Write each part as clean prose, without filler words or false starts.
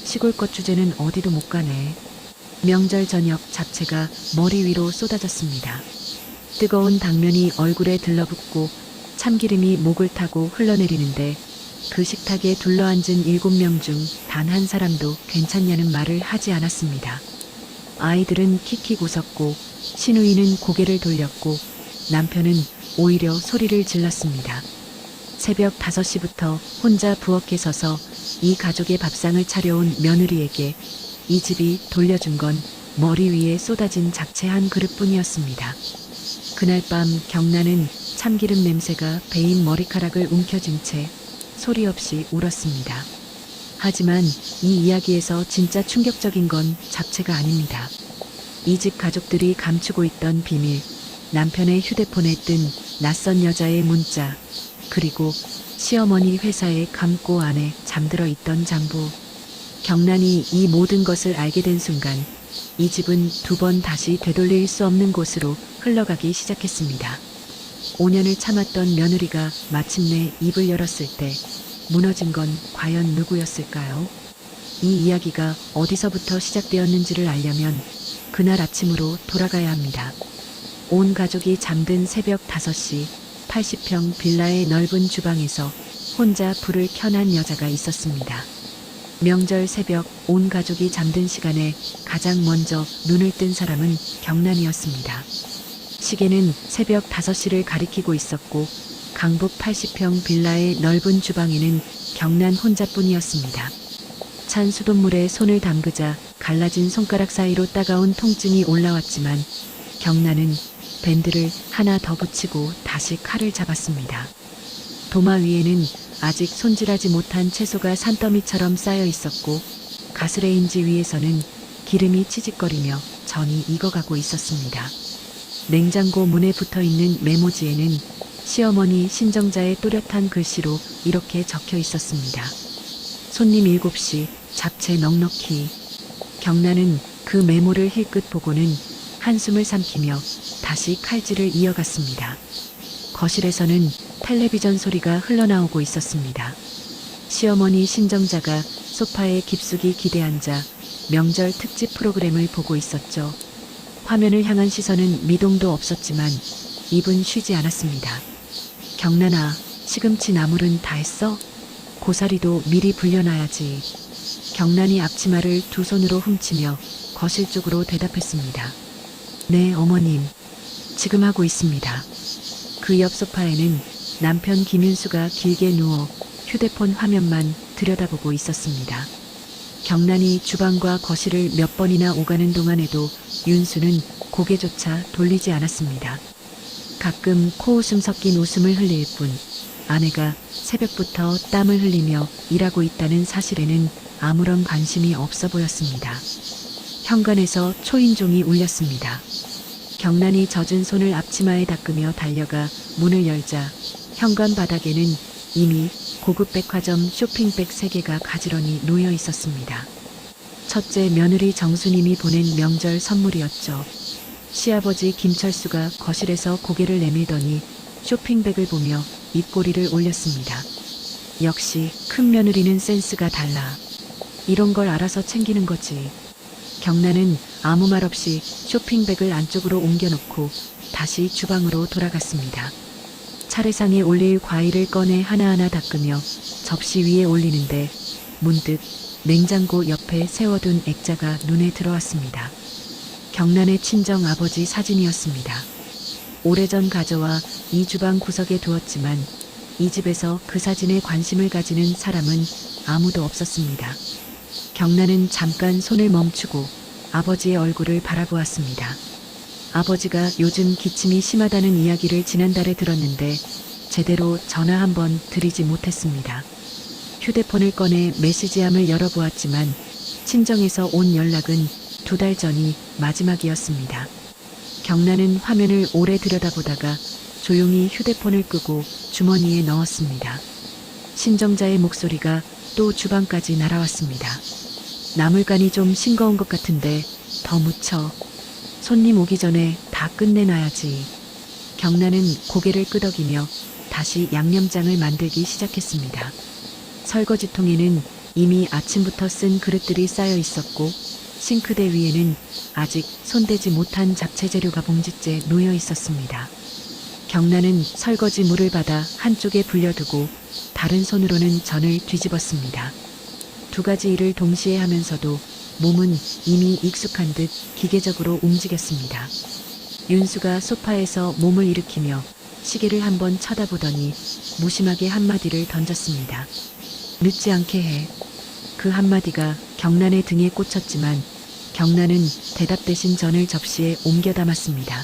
시골 것 주제는 어디도 못 가네. 명절 저녁 잡채가 머리 위로 쏟아졌습니다. 뜨거운 당면이 얼굴에 들러붙고 참기름이 목을 타고 흘러내리는데 그 식탁에 둘러앉은 7명 중 단 한 사람도 괜찮냐는 말을 하지 않았습니다. 아이들은 킥킥 웃었고 시누이는 고개를 돌렸고 남편은 오히려 소리를 질렀습니다. 새벽 5시부터 혼자 부엌에 서서 이 가족의 밥상을 차려온 며느리에게 이 집이 돌려준 건 머리 위에 쏟아진 잡채 한 그릇뿐이었습니다. 그날 밤 경란은 참기름 냄새가 배인 머리카락을 움켜쥔 채 소리 없이 울었습니다. 하지만 이 이야기에서 진짜 충격적인 건 잡채가 아닙니다. 이 집 가족들이 감추고 있던 비밀, 남편의 휴대폰에 뜬 낯선 여자의 문자, 그리고 시어머니 회사에 감고 안에 잠들어 있던 장부. 경란이 이 모든 것을 알게 된 순간 이 집은 2번 다시 되돌릴 수 없는 곳으로 흘러가기 시작했습니다. 5년을 참았던 며느리가 마침내 입을 열었을 때 무너진 건 과연 누구였을까요? 이 이야기가 어디서부터 시작되었는지를 알려면 그날 아침으로 돌아가야 합니다. 온 가족이 잠든 새벽 5시 80평 빌라의 넓은 주방에서 혼자 불을 켜난 여자가 있었습니다. 명절 새벽 온 가족이 잠든 시간에 가장 먼저 눈을 뜬 사람은 경란이었습니다. 시계는 새벽 5시를 가리키고 있었고 강북 80평 빌라의 넓은 주방에는 경란 혼자뿐이었습니다. 찬 수돗물에 손을 담그자 갈라진 손가락 사이로 따가운 통증이 올라왔지만 경란은 밴드를 하나 더 붙이고 다시 칼을 잡았습니다. 도마 위에는 아직 손질하지 못한 채소가 산더미처럼 쌓여 있었고 가스레인지 위에서는 기름이 치직거리며 전이 익어가고 있었습니다. 냉장고 문에 붙어있는 메모지에는 시어머니 신정자의 또렷한 글씨로 이렇게 적혀 있었습니다. 손님 7시, 잡채 넉넉히. 경란은 그 메모를 힐끗 보고는 한숨을 삼키며 다시 칼질을 이어갔습니다. 거실에서는 텔레비전 소리가 흘러나오고 있었습니다. 시어머니 신정자가 소파에 깊숙이 기대앉아 명절 특집 프로그램을 보고 있었죠. 화면을 향한 시선은 미동도 없었지만 입은 쉬지 않았습니다. 경란아, 시금치 나물은 다 했어? 고사리도 미리 불려놔야지. 경란이 앞치마를 2손으로 훔치며 거실 쪽으로 대답했습니다. 네, 어머님. 지금 하고 있습니다. 그 옆 소파에는 남편 김윤수가 길게 누워 휴대폰 화면만 들여다보고 있었습니다. 경란이 주방과 거실을 몇 번이나 오가는 동안에도 윤수는 고개조차 돌리지 않았습니다. 가끔 코웃음 섞인 웃음을 흘릴 뿐 아내가 새벽부터 땀을 흘리며 일하고 있다는 사실에는 아무런 관심이 없어 보였습니다. 현관에서 초인종이 울렸습니다. 경란이 젖은 손을 앞치마에 닦으며 달려가 문을 열자 현관 바닥에는 이미 고급 백화점 쇼핑백 3개가 가지런히 놓여 있었습니다. 첫째 며느리 정수님이 보낸 명절 선물이었죠. 시아버지 김철수가 거실에서 고개를 내밀더니 쇼핑백을 보며 입꼬리를 올렸습니다. 역시 큰 며느리는 센스가 달라. 이런 걸 알아서 챙기는 거지. 경란은 아무 말 없이 쇼핑백을 안쪽으로 옮겨놓고 다시 주방으로 돌아갔습니다. 차례상에 올릴 과일을 꺼내 하나하나 닦으며 접시 위에 올리는데 문득 냉장고 옆에 세워둔 액자가 눈에 들어왔습니다. 경란의 친정 아버지 사진이었습니다. 오래전 가져와 이 주방 구석에 두었지만 이 집에서 그 사진에 관심을 가지는 사람은 아무도 없었습니다. 경란은 잠깐 손을 멈추고 아버지의 얼굴을 바라보았습니다. 아버지가 요즘 기침이 심하다는 이야기를 지난달에 들었는데 제대로 전화 한번 드리지 못했습니다. 휴대폰을 꺼내 메시지함을 열어보았지만 친정에서 온 연락은 2달 전이 마지막이었습니다. 경란은 화면을 오래 들여다보다가 조용히 휴대폰을 끄고 주머니에 넣었습니다. 신정자의 목소리가 또 주방까지 날아왔습니다. 나물간이 좀 싱거운 것 같은데 더 묻혀. 손님 오기 전에 다 끝내놔야지. 경란은 고개를 끄덕이며 다시 양념장을 만들기 시작했습니다. 설거지통에는 이미 아침부터 쓴 그릇들이 쌓여 있었고 싱크대 위에는 아직 손대지 못한 잡채 재료가 봉지째 놓여 있었습니다. 경란은 설거지 물을 받아 한쪽에 불려두고 다른 손으로는 전을 뒤집었습니다. 두 가지 일을 동시에 하면서도 몸은 이미 익숙한 듯 기계적으로 움직였습니다. 윤수가 소파에서 몸을 일으키며 시계를 한번 쳐다보더니 무심하게 한마디를 던졌습니다. 늦지 않게 해. 그 한마디가 경란의 등에 꽂혔지만 경란은 대답 대신 전을 접시에 옮겨 담았습니다.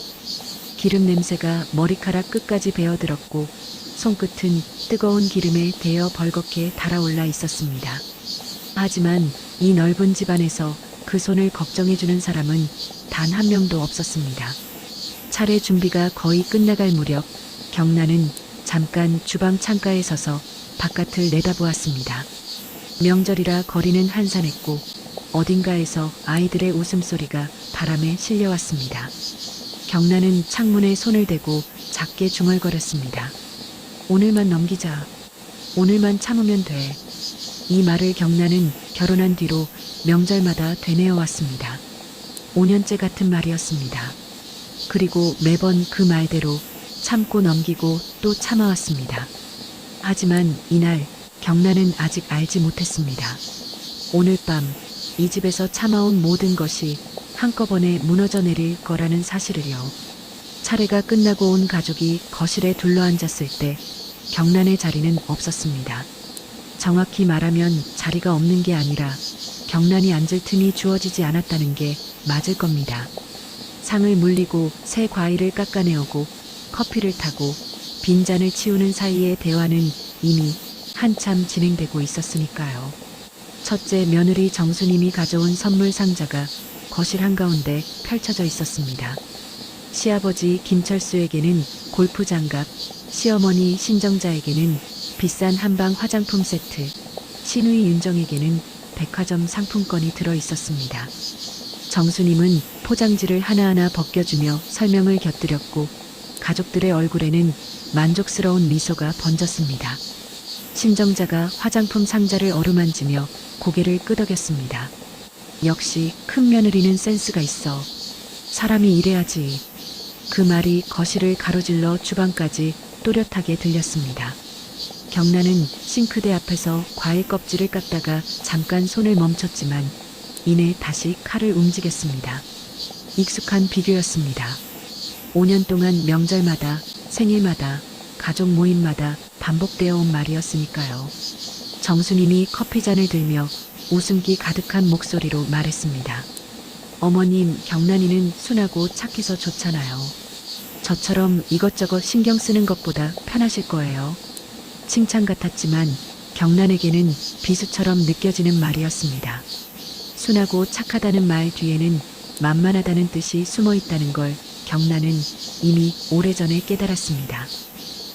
기름 냄새가 머리카락 끝까지 배어들었고 손끝은 뜨거운 기름에 데어 벌겋게 달아올라 있었습니다. 하지만 이 넓은 집안에서 그 손을 걱정해주는 사람은 단 한 명도 없었습니다. 차례 준비가 거의 끝나갈 무렵 경란은 잠깐 주방 창가에 서서 바깥을 내다보았습니다. 명절이라 거리는 한산했고 어딘가에서 아이들의 웃음소리가 바람에 실려왔습니다. 경란은 창문에 손을 대고 작게 중얼거렸습니다. 오늘만 넘기자. 오늘만 참으면 돼. 이 말을 경란은 결혼한 뒤로 명절마다 되뇌어 왔습니다. 5년째 같은 말이었습니다. 그리고 매번 그 말대로 참고 넘기고 또 참아왔습니다. 하지만 이날 경란은 아직 알지 못했습니다. 오늘 밤 이 집에서 참아온 모든 것이 한꺼번에 무너져 내릴 거라는 사실을요. 차례가 끝나고 온 가족이 거실에 둘러앉았을 때 경란의 자리는 없었습니다. 정확히 말하면 자리가 없는 게 아니라 경란이 앉을 틈이 주어지지 않았다는 게 맞을 겁니다. 상을 물리고 새 과일을 깎아내오고 커피를 타고 빈잔을 치우는 사이에 대화는 이미 한참 진행되고 있었으니까요. 첫째 며느리 정수님이 가져온 선물 상자가 거실 한가운데 펼쳐져 있었습니다. 시아버지 김철수에게는 골프 장갑, 시어머니 신정자에게는 비싼 한방 화장품 세트, 시누이 윤정에게는 백화점 상품권이 들어 있었습니다. 정수님은 포장지를 하나하나 벗겨주며 설명을 곁들였고 가족들의 얼굴에는 만족스러운 미소가 번졌습니다. 신정자가 화장품 상자를 어루만지며 고개를 끄덕였습니다. 역시 큰 며느리는 센스가 있어. 사람이 이래야지. 그 말이 거실을 가로질러 주방까지 또렷하게 들렸습니다. 경란은 싱크대 앞에서 과일 껍질을 깎다가 잠깐 손을 멈췄지만 이내 다시 칼을 움직였습니다. 익숙한 비교였습니다. 5년 동안 명절마다, 생일마다, 가족 모임마다 반복되어 온 말이었으니까요. 정수님이 커피잔을 들며 웃음기 가득한 목소리로 말했습니다. 어머님, 경란이는 순하고 착해서 좋잖아요. 저처럼 이것저것 신경 쓰는 것보다 편하실 거예요. 칭찬 같았지만 경란에게는 비수처럼 느껴지는 말이었습니다. 순하고 착하다는 말 뒤에는 만만하다는 뜻이 숨어 있다는 걸 경란은 이미 오래전에 깨달았습니다.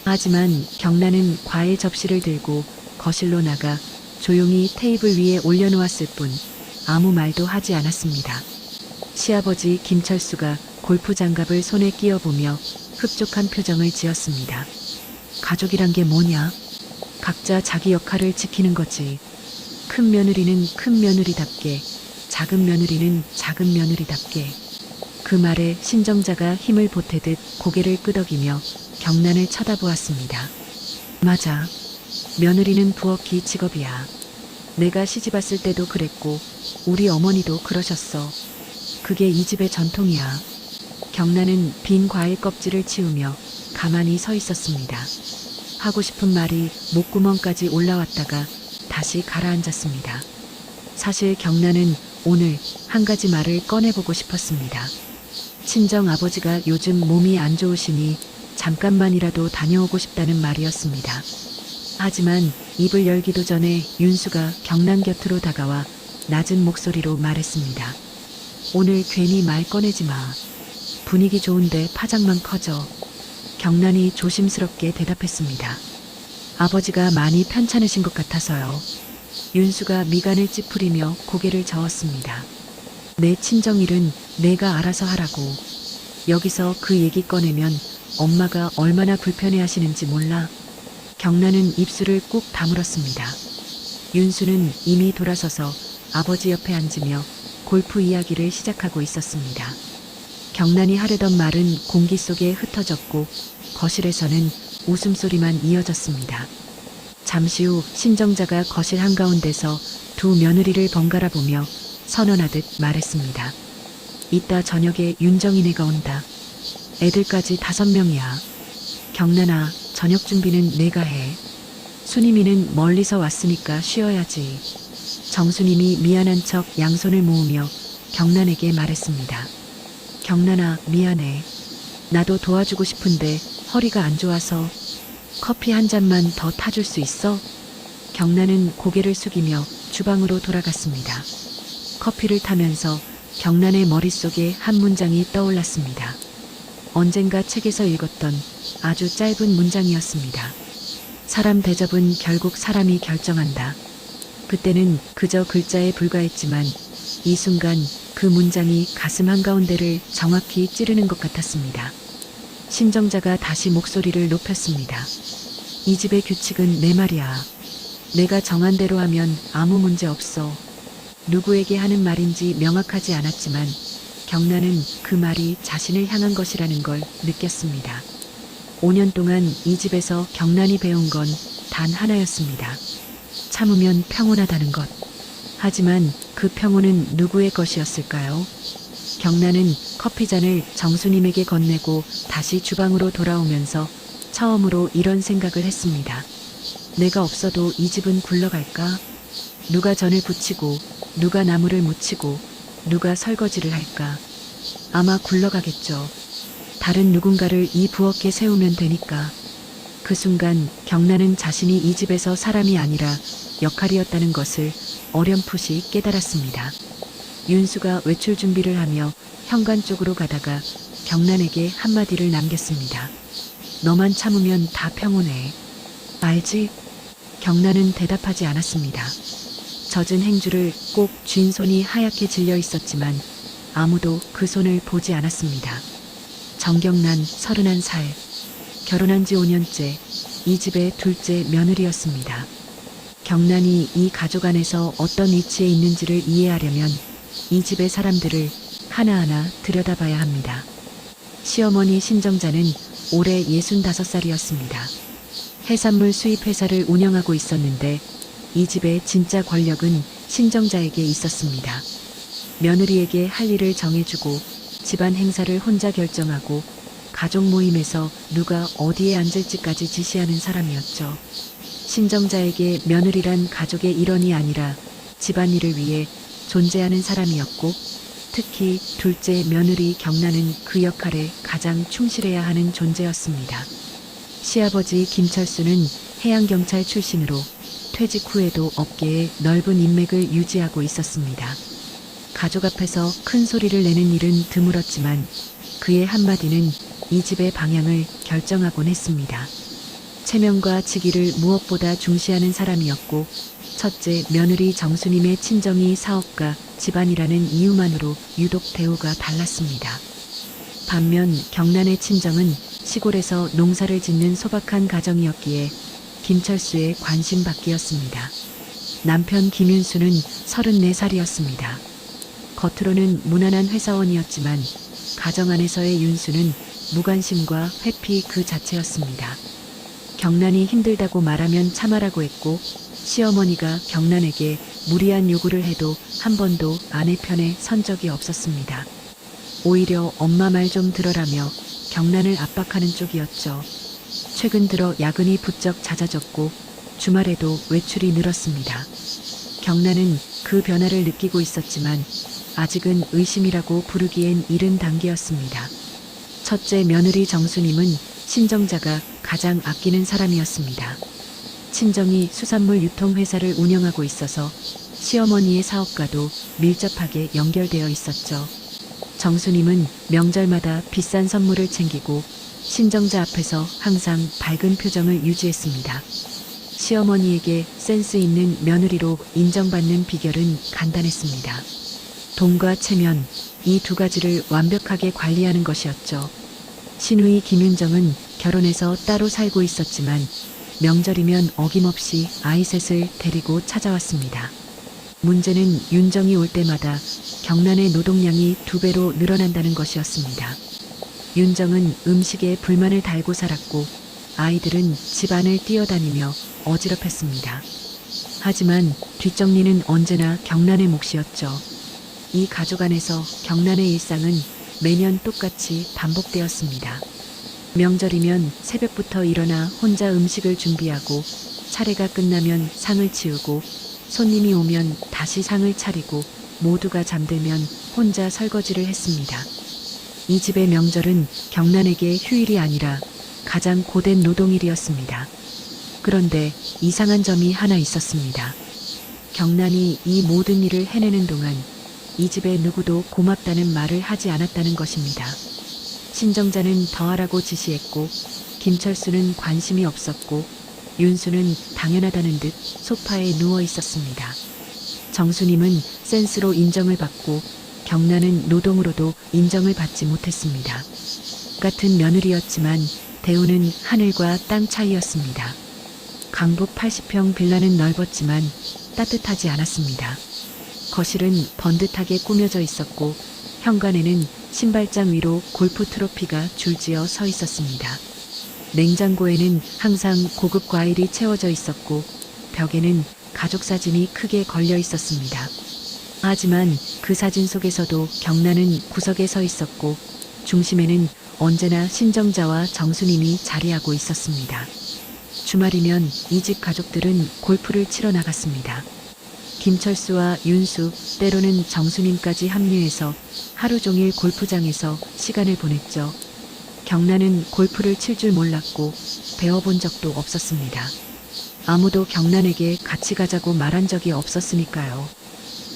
하지만 경란은 과일 접시를 들고 거실로 나가 조용히 테이블 위에 올려놓았을 뿐 아무 말도 하지 않았습니다. 시아버지 김철수가 골프 장갑을 손에 끼워보며 흡족한 표정을 지었습니다. 가족이란 게 뭐냐? 각자 자기 역할을 지키는 거지. 큰 며느리는 큰 며느리답게, 작은 며느리는 작은 며느리답게. 그 말에 신정자가 힘을 보태듯 고개를 끄덕이며 경란을 쳐다보았습니다. 맞아. 며느리는 부엌이 직업이야. 내가 시집 왔을 때도 그랬고 우리 어머니도 그러셨어. 그게 이 집의 전통이야. 경란은 빈 과일 껍질을 치우며 가만히 서 있었습니다. 하고 싶은 말이 목구멍까지 올라왔다가 다시 가라앉았습니다. 사실 경란은 오늘 한 가지 말을 꺼내보고 싶었습니다. 친정 아버지가 요즘 몸이 안 좋으시니 잠깐만이라도 다녀오고 싶다는 말이었습니다. 하지만 입을 열기도 전에 윤수가 경란 곁으로 다가와 낮은 목소리로 말했습니다. 오늘 괜히 말 꺼내지 마. 분위기 좋은데 파장만 커져. 경란이 조심스럽게 대답했습니다. 아버지가 많이 편찮으신 것 같아서요. 윤수가 미간을 찌푸리며 고개를 저었습니다. 내 친정일은 내가 알아서 하라고. 여기서 그 얘기 꺼내면 엄마가 얼마나 불편해하시는지 몰라. 경란은 입술을 꾹 다물었습니다. 윤수는 이미 돌아서서 아버지 옆에 앉으며 골프 이야기를 시작하고 있었습니다. 경란이 하려던 말은 공기 속에 흩어졌고 거실에서는 웃음소리만 이어졌습니다. 잠시 후 신정자가 거실 한가운데서 두 며느리를 번갈아 보며 선언하듯 말했습니다. 이따 저녁에 윤정이네가 온다. 애들까지 5명이야. 경란아, 저녁 준비는 내가 해. 순이미는 멀리서 왔으니까 쉬어야지. 정순임이 미안한 척 양손을 모으며 경란에게 말했습니다. 경란아, 미안해. 나도 도와주고 싶은데 허리가 안 좋아서. 커피 한 잔만 더 타줄 수 있어? 경란은 고개를 숙이며 주방으로 돌아갔습니다. 커피를 타면서 경란의 머릿속에 한 문장이 떠올랐습니다. 언젠가 책에서 읽었던 아주 짧은 문장이었습니다. 사람 대접은 결국 사람이 결정한다. 그때는 그저 글자에 불과했지만 이 순간 그 문장이 가슴 한가운데를 정확히 찌르는 것 같았습니다. 신정자가 다시 목소리를 높였습니다. 이 집의 규칙은 내 말이야. 내가 정한 대로 하면 아무 문제 없어. 누구에게 하는 말인지 명확하지 않았지만 경란은 그 말이 자신을 향한 것이라는 걸 느꼈습니다. 5년 동안 이 집에서 경란이 배운 건 단 하나였습니다. 참으면 평온하다는 것. 하지만 그 평온은 누구의 것이었을까요? 경란은 커피잔을 정수님에게 건네고 다시 주방으로 돌아오면서 처음으로 이런 생각을 했습니다. 내가 없어도 이 집은 굴러갈까? 누가 전을 부치고, 누가 나무를 묻히고, 누가 설거지를 할까? 아마 굴러가겠죠. 다른 누군가를 이 부엌에 세우면 되니까. 그 순간 경란은 자신이 이 집에서 사람이 아니라 역할이었다는 것을 어렴풋이 깨달았습니다. 윤수가 외출 준비를 하며 현관 쪽으로 가다가 경란에게 한마디를 남겼습니다. 너만 참으면 다 평온해. 알지? 경란은 대답하지 않았습니다. 젖은 행주를 꼭 쥔 손이 하얗게 질려 있었지만 아무도 그 손을 보지 않았습니다. 정경란 31살. 결혼한 지 5년째, 이 집의 둘째 며느리였습니다. 경란이 이 가족 안에서 어떤 위치에 있는지를 이해하려면 이 집의 사람들을 하나하나 들여다봐야 합니다. 시어머니 신정자는 올해 65살이었습니다. 해산물 수입 회사를 운영하고 있었는데 이 집의 진짜 권력은 신정자에게 있었습니다. 며느리에게 할 일을 정해주고 집안 행사를 혼자 결정하고 가족 모임에서 누가 어디에 앉을지까지 지시하는 사람이었죠. 신정자에게 며느리란 가족의 일원이 아니라 집안일을 위해 존재하는 사람이었고 특히 둘째 며느리 경란은 그 역할에 가장 충실해야 하는 존재였습니다. 시아버지 김철수는 해양경찰 출신으로 퇴직 후에도 업계에 넓은 인맥을 유지하고 있었습니다. 가족 앞에서 큰 소리를 내는 일은 드물었지만 그의 한마디는 이 집의 방향을 결정하곤 했습니다. 체면과 직위를 무엇보다 중시하는 사람이었고 첫째 며느리 정수님의 친정이 사업가 집안이라는 이유만으로 유독 대우가 달랐습니다. 반면 경란의 친정은 시골에서 농사를 짓는 소박한 가정이었기에 김철수의 관심받기였습니다. 남편 김윤수는 34살이었습니다. 겉으로는 무난한 회사원이었지만 가정 안에서의 윤수는 무관심과 회피 그 자체였습니다. 경란이 힘들다고 말하면 참아라고 했고 시어머니가 경란에게 무리한 요구를 해도 한 번도 아내 편에 선 적이 없었습니다. 오히려 엄마 말 좀 들어라며 경란을 압박하는 쪽이었죠. 최근 들어 야근이 부쩍 잦아졌고 주말에도 외출이 늘었습니다. 경란은 그 변화를 느끼고 있었지만 아직은 의심이라고 부르기엔 이른 단계였습니다. 첫째 며느리 정수님은 신정자가 가장 아끼는 사람이었습니다. 친정이 수산물 유통회사를 운영하고 있어서 시어머니의 사업과도 밀접하게 연결되어 있었죠. 정수님은 명절마다 비싼 선물을 챙기고 신정자 앞에서 항상 밝은 표정을 유지했습니다. 시어머니에게 센스 있는 며느리로 인정받는 비결은 간단했습니다. 돈과 체면, 이 두 가지를 완벽하게 관리하는 것이었죠. 시누이 김윤정은 결혼해서 따로 살고 있었지만 명절이면 어김없이 아이 셋을 데리고 찾아왔습니다. 문제는 윤정이 올 때마다 경란의 노동량이 2배로 늘어난다는 것이었습니다. 윤정은 음식에 불만을 달고 살았고 아이들은 집안을 뛰어다니며 어지럽혔습니다. 하지만 뒷정리는 언제나 경란의 몫이었죠. 이 가족 안에서 경란의 일상은 매년 똑같이 반복되었습니다. 명절이면 새벽부터 일어나 혼자 음식을 준비하고 차례가 끝나면 상을 치우고 손님이 오면 다시 상을 차리고 모두가 잠들면 혼자 설거지를 했습니다. 이 집의 명절은 경란에게 휴일이 아니라 가장 고된 노동일이었습니다. 그런데 이상한 점이 하나 있었습니다. 경란이 이 모든 일을 해내는 동안 이 집의 누구도 고맙다는 말을 하지 않았다는 것입니다. 친정자는 더하라고 지시했고 김철수는 관심이 없었고 윤수는 당연하다는 듯 소파에 누워 있었습니다. 정수님은 센스로 인정을 받고 경란은 노동으로도 인정을 받지 못했습니다. 같은 며느리였지만 대우는 하늘과 땅 차이였습니다. 강북 80평 빌라는 넓었지만 따뜻하지 않았습니다. 거실은 번듯하게 꾸며져 있었고 현관에는 신발장 위로 골프 트로피가 줄지어 서 있었습니다. 냉장고에는 항상 고급 과일이 채워져 있었고 벽에는 가족 사진이 크게 걸려 있었습니다. 하지만 그 사진 속에서도 경란은 구석에 서 있었고 중심에는 언제나 신정자와 정수님이 자리하고 있었습니다. 주말이면 이 집 가족들은 골프를 치러 나갔습니다. 김철수와 윤수, 때로는 정수님까지 합류해서 하루 종일 골프장에서 시간을 보냈죠. 경란은 골프를 칠 줄 몰랐고 배워본 적도 없었습니다. 아무도 경란에게 같이 가자고 말한 적이 없었으니까요.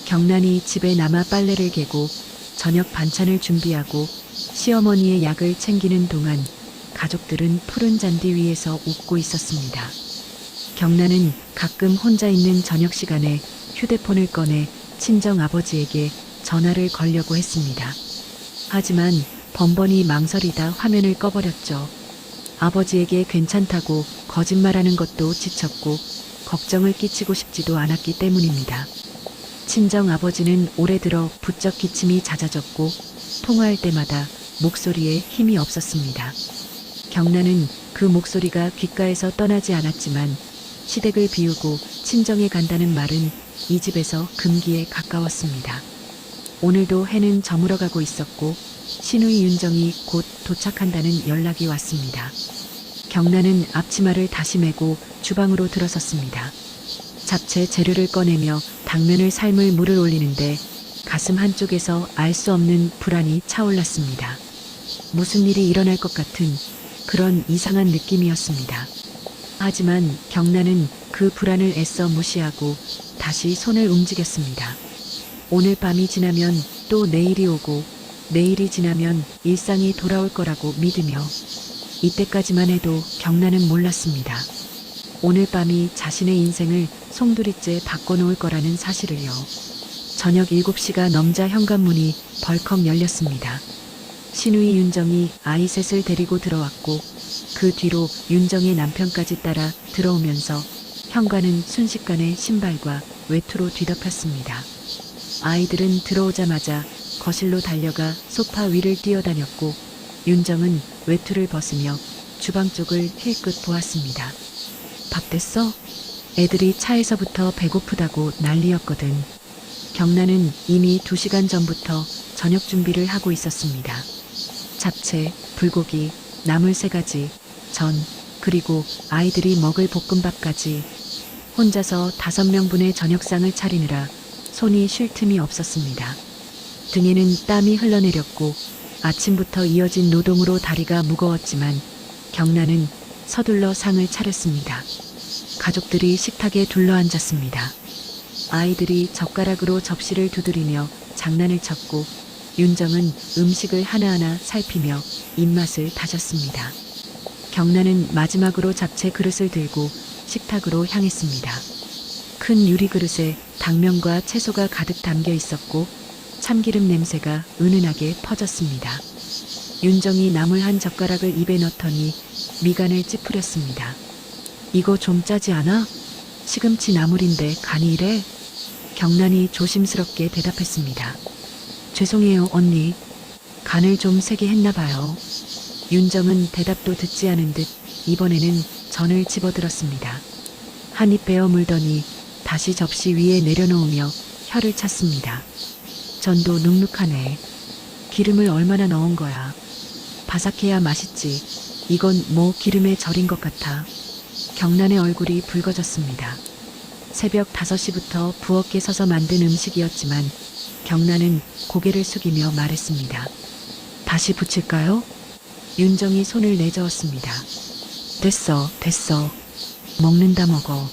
경란이 집에 남아 빨래를 개고 저녁 반찬을 준비하고 시어머니의 약을 챙기는 동안 가족들은 푸른 잔디 위에서 웃고 있었습니다. 경란은 가끔 혼자 있는 저녁 시간에 휴대폰을 꺼내 친정 아버지에게 전화를 걸려고 했습니다. 하지만 번번이 망설이다 화면을 꺼버렸죠. 아버지에게 괜찮다고 거짓말하는 것도 지쳤고 걱정을 끼치고 싶지도 않았기 때문입니다. 친정 아버지는 올해 들어 부쩍 기침이 잦아졌고 통화할 때마다 목소리에 힘이 없었습니다. 경란은 그 목소리가 귓가에서 떠나지 않았지만 시댁을 비우고 친정에 간다는 말은 이 집에서 금기에 가까웠습니다. 오늘도 해는 저물어가고 있었고 시누이 윤정이 곧 도착한다는 연락이 왔습니다. 경란은 앞치마를 다시 메고 주방으로 들어섰습니다. 잡채 재료를 꺼내며 당면을 삶을 물을 올리는데 가슴 한쪽에서 알 수 없는 불안이 차올랐습니다. 무슨 일이 일어날 것 같은 그런 이상한 느낌이었습니다. 하지만 경란은 그 불안을 애써 무시하고 다시 손을 움직였습니다. 오늘 밤이 지나면 또 내일이 오고 내일이 지나면 일상이 돌아올 거라고 믿으며 이때까지만 해도 경란은 몰랐습니다. 오늘 밤이 자신의 인생을 송두리째 바꿔놓을 거라는 사실을요. 저녁 7시가 넘자 현관문이 벌컥 열렸습니다. 시누이 윤정이 아이 셋을 데리고 들어왔고 그 뒤로 윤정의 남편까지 따라 들어오면서 현관은 순식간에 신발과 외투로 뒤덮였습니다. 아이들은 들어오자마자 거실로 달려가 소파 위를 뛰어다녔고 윤정은 외투를 벗으며 주방 쪽을 힐끗 보았습니다. 밥 됐어? 애들이 차에서부터 배고프다고 난리였거든. 경란은 이미 2시간 전부터 저녁 준비를 하고 있었습니다. 잡채, 불고기, 나물 3가지, 전, 그리고 아이들이 먹을 볶음밥까지 혼자서 5명분의 저녁상을 차리느라 손이 쉴 틈이 없었습니다. 등에는 땀이 흘러내렸고 아침부터 이어진 노동으로 다리가 무거웠지만 경란은 서둘러 상을 차렸습니다. 가족들이 식탁에 둘러앉았습니다. 아이들이 젓가락으로 접시를 두드리며 장난을 쳤고 윤정은 음식을 하나하나 살피며 입맛을 다졌습니다. 경란은 마지막으로 잡채 그릇을 들고 식탁으로 향했습니다. 큰 유리 그릇에 당면과 채소가 가득 담겨 있었고 참기름 냄새가 은은하게 퍼졌습니다. 윤정이 나물 한 젓가락을 입에 넣더니 미간을 찌푸렸습니다. 이거 좀 짜지 않아? 시금치 나물인데 간이 이래? 경란이 조심스럽게 대답했습니다. 죄송해요, 언니. 간을 좀 세게 했나 봐요. 윤정은 대답도 듣지 않은 듯 이번에는 전을 집어들었습니다. 한 입 베어 물더니 다시 접시 위에 내려놓으며 혀를 찼습니다. 전도 눅눅하네. 기름을 얼마나 넣은 거야. 바삭해야 맛있지. 이건 뭐 기름에 절인 것 같아. 경란의 얼굴이 붉어졌습니다. 새벽 5시부터 부엌에 서서 만든 음식이었지만 경란은 고개를 숙이며 말했습니다. 다시 부칠까요? 윤정이 손을 내저었습니다. 됐어, 됐어. 먹는다 먹어.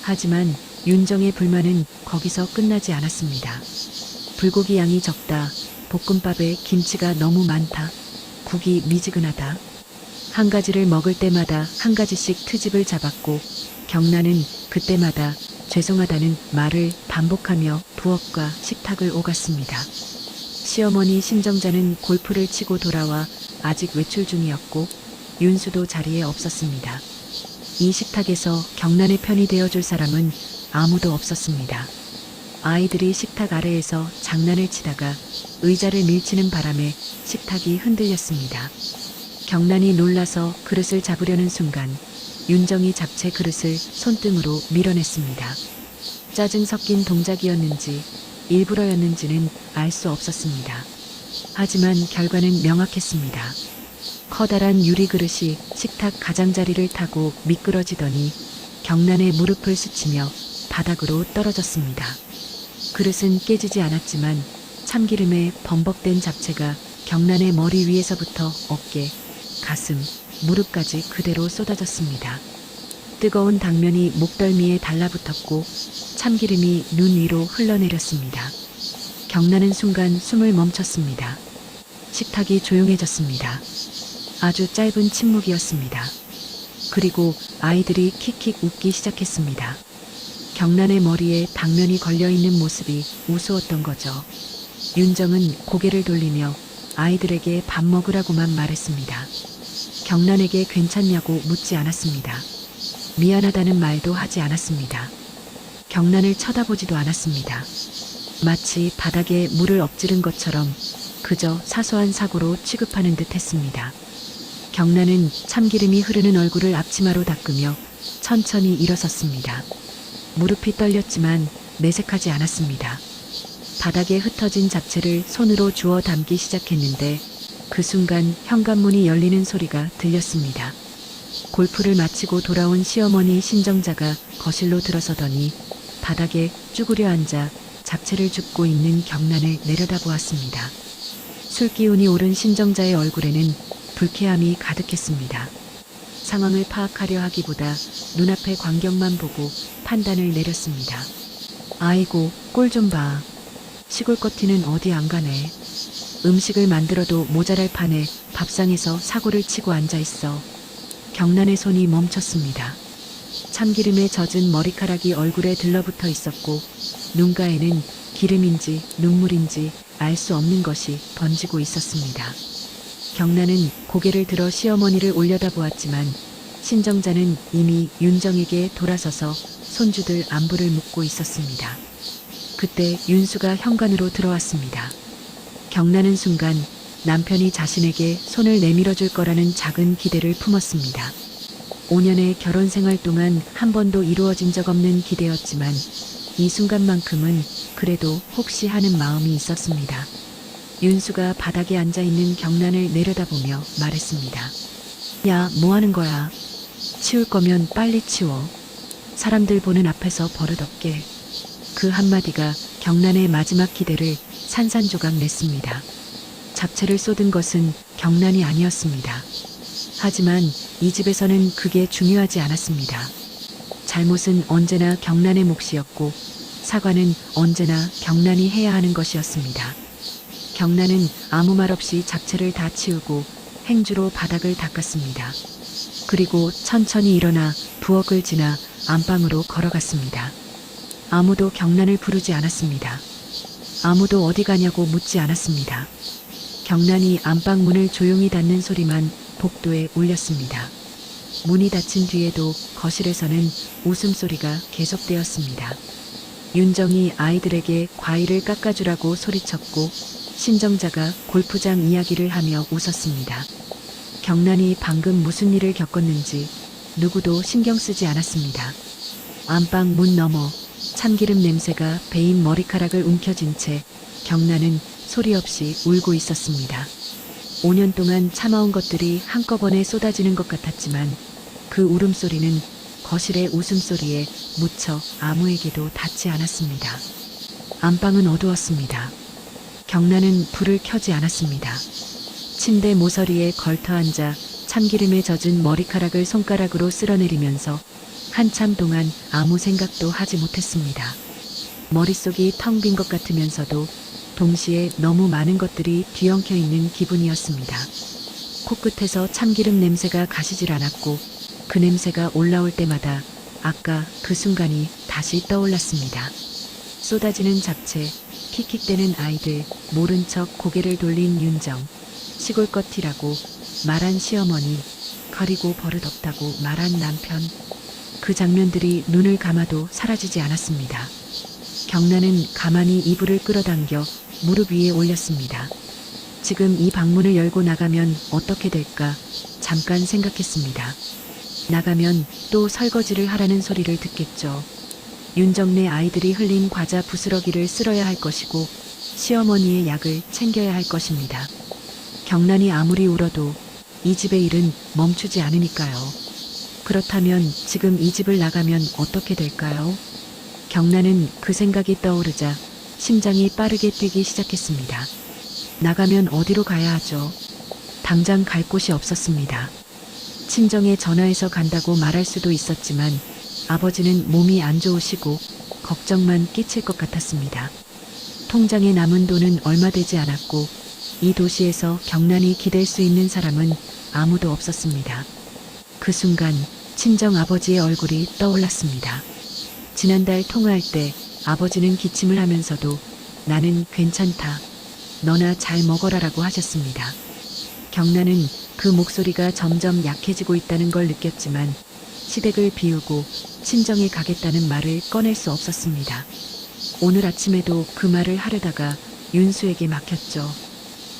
하지만 윤정의 불만은 거기서 끝나지 않았습니다. 불고기 양이 적다. 볶음밥에 김치가 너무 많다. 국이 미지근하다. 한 가지를 먹을 때마다 한 가지씩 트집을 잡았고 경란은 그때마다 죄송하다는 말을 반복하며 부엌과 식탁을 오갔습니다. 시어머니 신정자는 골프를 치고 돌아와 아직 외출 중이었고 윤수도 자리에 없었습니다. 이 식탁에서 경란의 편이 되어줄 사람은 아무도 없었습니다. 아이들이 식탁 아래에서 장난을 치다가 의자를 밀치는 바람에 식탁이 흔들렸습니다. 경란이 놀라서 그릇을 잡으려는 순간 윤정이 잡채 그릇을 손등으로 밀어냈습니다. 짜증 섞인 동작이었는지 일부러였는지는 알 수 없었습니다. 하지만 결과는 명확했습니다. 커다란 유리 그릇이 식탁 가장자리를 타고 미끄러지더니 경란의 무릎을 스치며 바닥으로 떨어졌습니다. 그릇은 깨지지 않았지만 참기름에 범벅된 잡채가 경란의 머리 위에서부터 어깨, 가슴, 무릎까지 그대로 쏟아졌습니다. 뜨거운 당면이 목덜미에 달라붙었고 참기름이 눈 위로 흘러내렸습니다. 경란은 순간 숨을 멈췄습니다. 식탁이 조용해졌습니다. 아주 짧은 침묵이었습니다. 그리고 아이들이 킥킥 웃기 시작했습니다. 경란의 머리에 당면이 걸려있는 모습이 우스웠던 거죠. 윤정은 고개를 돌리며 아이들에게 밥 먹으라고만 말했습니다. 경란에게 괜찮냐고 묻지 않았습니다. 미안하다는 말도 하지 않았습니다. 경란을 쳐다보지도 않았습니다. 마치 바닥에 물을 엎지른 것처럼 그저 사소한 사고로 취급하는 듯 했습니다. 경란은 참기름이 흐르는 얼굴을 앞치마로 닦으며 천천히 일어섰습니다. 무릎이 떨렸지만 내색하지 않았습니다. 바닥에 흩어진 잡채를 손으로 주워 담기 시작했는데 그 순간 현관문이 열리는 소리가 들렸습니다. 골프를 마치고 돌아온 시어머니 신정자가 거실로 들어서더니 바닥에 쭈그려 앉아 잡채를 줍고 있는 경란을 내려다보았습니다. 술기운이 오른 신정자의 얼굴에는 불쾌함이 가득했습니다. 상황을 파악하려 하기보다 눈앞의 광경만 보고 판단을 내렸습니다. 아이고, 꼴 좀 봐. 시골꺼티는 어디 안 가네. 음식을 만들어도 모자랄 판에 밥상에서 사고를 치고 앉아있어. 경란의 손이 멈췄습니다. 참기름에 젖은 머리카락이 얼굴에 들러붙어 있었고 눈가에는 기름인지 눈물인지 알 수 없는 것이 번지고 있었습니다. 경란은 고개를 들어 시어머니를 올려다보았지만 신정자는 이미 윤정에게 돌아서서 손주들 안부를 묻고 있었습니다. 그때 윤수가 현관으로 들어왔습니다. 경란은 순간 남편이 자신에게 손을 내밀어 줄 거라는 작은 기대를 품었습니다. 5년의 결혼 생활 동안 한 번도 이루어진 적 없는 기대였지만 이 순간만큼은 그래도 혹시 하는 마음이 있었습니다. 윤수가 바닥에 앉아있는 경란을 내려다보며 말했습니다. 야, 뭐 하는 거야? 치울 거면 빨리 치워. 사람들 보는 앞에서 버릇없게. 그 한마디가 경란의 마지막 기대를 산산조각 냈습니다. 잡채를 쏟은 것은 경란이 아니었습니다. 하지만 이 집에서는 그게 중요하지 않았습니다. 잘못은 언제나 경란의 몫이었고 사과는 언제나 경란이 해야 하는 것이었습니다. 경란은 아무 말 없이 잡채를 다 치우고 행주로 바닥을 닦았습니다. 그리고 천천히 일어나 부엌을 지나 안방으로 걸어갔습니다. 아무도 경란을 부르지 않았습니다. 아무도 어디 가냐고 묻지 않았습니다. 경란이 안방 문을 조용히 닫는 소리만 복도에 울렸습니다. 문이 닫힌 뒤에도 거실에서는 웃음소리가 계속되었습니다. 윤정이 아이들에게 과일을 깎아주라고 소리쳤고 신정자가 골프장 이야기를 하며 웃었습니다. 경란이 방금 무슨 일을 겪었는지 누구도 신경 쓰지 않았습니다. 안방 문 너머 참기름 냄새가 배인 머리카락을 움켜쥔 채 경란은 소리 없이 울고 있었습니다. 5년 동안 참아온 것들이 한꺼번에 쏟아지는 것 같았지만 그 울음소리는 거실의 웃음소리에 묻혀 아무에게도 닿지 않았습니다. 안방은 어두웠습니다. 경란은 불을 켜지 않았습니다. 침대 모서리에 걸터앉아 참기름에 젖은 머리카락을 손가락으로 쓸어내리면서 한참 동안 아무 생각도 하지 못했습니다. 머릿속이 텅 빈 것 같으면서도 동시에 너무 많은 것들이 뒤엉켜 있는 기분이었습니다. 코끝에서 참기름 냄새가 가시질 않았고 그 냄새가 올라올 때마다 아까 그 순간이 다시 떠올랐습니다. 쏟아지는 잡채, 킥킥대는 아이들, 모른 척 고개를 돌린 윤정, 시골 것이라고 말한 시어머니, 그리고 버릇없다고 말한 남편. 그 장면들이 눈을 감아도 사라지지 않았습니다. 경란은 가만히 이불을 끌어당겨 무릎 위에 올렸습니다. 지금 이 방문을 열고 나가면 어떻게 될까 잠깐 생각했습니다. 나가면 또 설거지를 하라는 소리를 듣겠죠. 윤정네 아이들이 흘린 과자 부스러기를 쓸어야 할 것이고 시어머니의 약을 챙겨야 할 것입니다. 경란이 아무리 울어도 이 집의 일은 멈추지 않으니까요. 그렇다면 지금 이 집을 나가면 어떻게 될까요? 경란은 그 생각이 떠오르자 심장이 빠르게 뛰기 시작했습니다. 나가면 어디로 가야 하죠? 당장 갈 곳이 없었습니다. 친정에 전화해서 간다고 말할 수도 있었지만 아버지는 몸이 안 좋으시고 걱정만 끼칠 것 같았습니다. 통장에 남은 돈은 얼마 되지 않았고 이 도시에서 경란이 기댈 수 있는 사람은 아무도 없었습니다. 그 순간 친정 아버지의 얼굴이 떠올랐습니다. 지난달 통화할 때 아버지는 기침을 하면서도 나는 괜찮다. 너나 잘 먹어라라고 하셨습니다. 경란은 그 목소리가 점점 약해지고 있다는 걸 느꼈지만 시댁을 비우고 친정에 가겠다는 말을 꺼낼 수 없었습니다. 오늘 아침에도 그 말을 하려다가 윤수에게 막혔죠.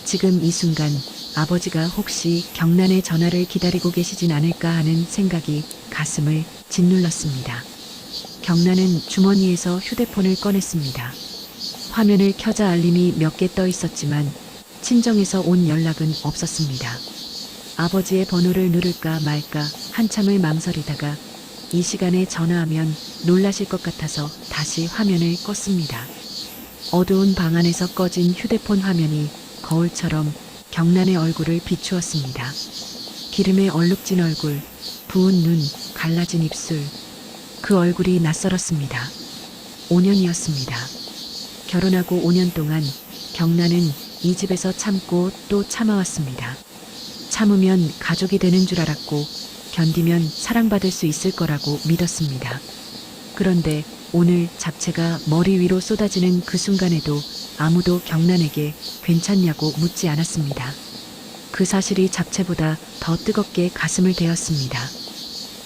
지금 이 순간 아버지가 혹시 경란의 전화를 기다리고 계시진 않을까 하는 생각이 가슴을 짓눌렀습니다. 경란은 주머니에서 휴대폰을 꺼냈습니다. 화면을 켜자 알림이 몇 개 떠 있었지만 친정에서 온 연락은 없었습니다. 아버지의 번호를 누를까 말까 한참을 망설이다가 이 시간에 전화하면 놀라실 것 같아서 다시 화면을 껐습니다. 어두운 방 안에서 꺼진 휴대폰 화면이 거울처럼 경란의 얼굴을 비추었습니다. 기름에 얼룩진 얼굴, 부은 눈, 갈라진 입술. 그 얼굴이 낯설었습니다. 5년이었습니다. 결혼하고 5년 동안 경란은 이 집에서 참고 또 참아왔습니다. 참으면 가족이 되는 줄 알았고 견디면 사랑받을 수 있을 거라고 믿었습니다. 그런데 오늘 잡채가 머리 위로 쏟아지는 그 순간에도 아무도 경란에게 괜찮냐고 묻지 않았습니다. 그 사실이 잡채보다 더 뜨겁게 가슴을 데웠습니다.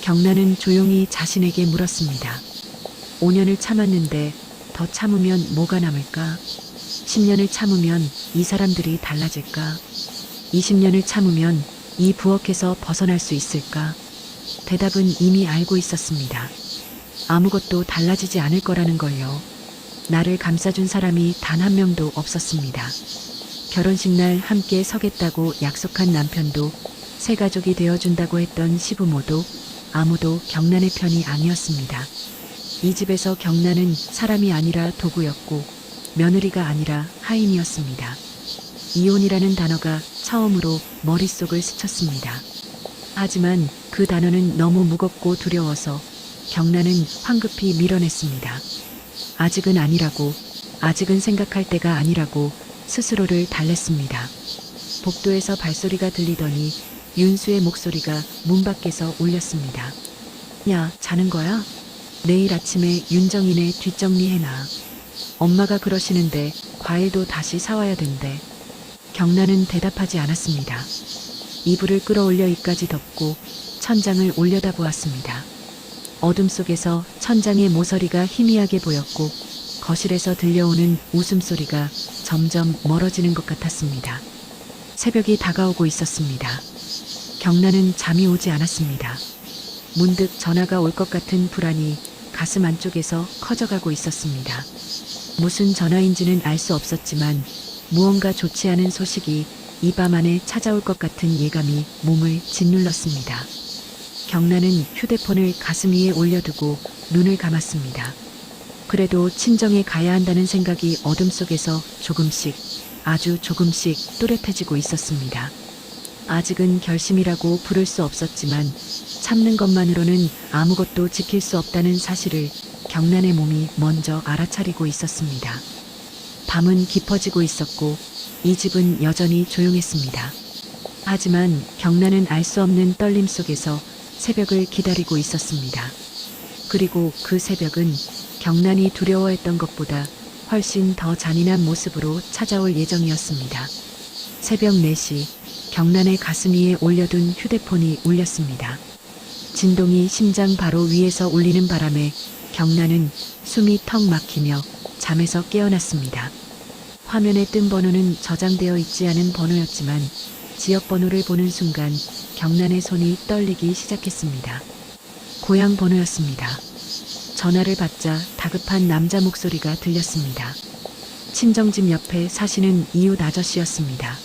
경란은 조용히 자신에게 물었습니다. 5년을 참았는데 더 참으면 뭐가 남을까? 10년을 참으면 이 사람들이 달라질까? 20년을 참으면 이 부엌에서 벗어날 수 있을까? 대답은 이미 알고 있었습니다. 아무것도 달라지지 않을 거라는 걸요. 나를 감싸준 사람이 단 한 명도 없었습니다. 결혼식 날 함께 서겠다고 약속한 남편도 새 가족이 되어준다고 했던 시부모도 아무도 경란의 편이 아니었습니다. 이 집에서 경란은 사람이 아니라 도구였고 며느리가 아니라 하인이었습니다. 이혼이라는 단어가 처음으로 머릿속을 스쳤습니다. 하지만 그 단어는 너무 무겁고 두려워서 경란은 황급히 밀어냈습니다. 아직은 아니라고, 아직은 생각할 때가 아니라고 스스로를 달랬습니다. 복도에서 발소리가 들리더니 윤수의 목소리가 문 밖에서 울렸습니다. 야, 자는 거야? 내일 아침에 윤정이네 뒷정리해놔. 엄마가 그러시는데 과일도 다시 사와야 된대. 경란은 대답하지 않았습니다. 이불을 끌어올려 이까지 덮고 천장을 올려다보았습니다. 어둠 속에서 천장의 모서리가 희미하게 보였고 거실에서 들려오는 웃음소리가 점점 멀어지는 것 같았습니다. 새벽이 다가오고 있었습니다. 경란은 잠이 오지 않았습니다. 문득 전화가 올 것 같은 불안이 가슴 안쪽에서 커져가고 있었습니다. 무슨 전화인지는 알 수 없었지만 무언가 좋지 않은 소식이 이 밤 안에 찾아올 것 같은 예감이 몸을 짓눌렀습니다. 경란은 휴대폰을 가슴 위에 올려두고 눈을 감았습니다. 그래도 친정에 가야 한다는 생각이 어둠 속에서 조금씩, 아주 조금씩 또렷해지고 있었습니다. 아직은 결심이라고 부를 수 없었지만 참는 것만으로는 아무것도 지킬 수 없다는 사실을 경란의 몸이 먼저 알아차리고 있었습니다. 밤은 깊어지고 있었고 이 집은 여전히 조용했습니다. 하지만 경란은 알 수 없는 떨림 속에서 새벽을 기다리고 있었습니다. 그리고 그 새벽은 경란이 두려워했던 것보다 훨씬 더 잔인한 모습으로 찾아올 예정이었습니다. 새벽 4시 경란의 가슴 위에 올려둔 휴대폰이 울렸습니다. 진동이 심장 바로 위에서 울리는 바람에 경란은 숨이 턱 막히며 잠에서 깨어났습니다. 화면에 뜬 번호는 저장되어 있지 않은 번호였지만 지역 번호를 보는 순간 경란의 손이 떨리기 시작했습니다. 고향 번호였습니다. 전화를 받자 다급한 남자 목소리가 들렸습니다. 친정집 옆에 사시는 이웃 아저씨였습니다.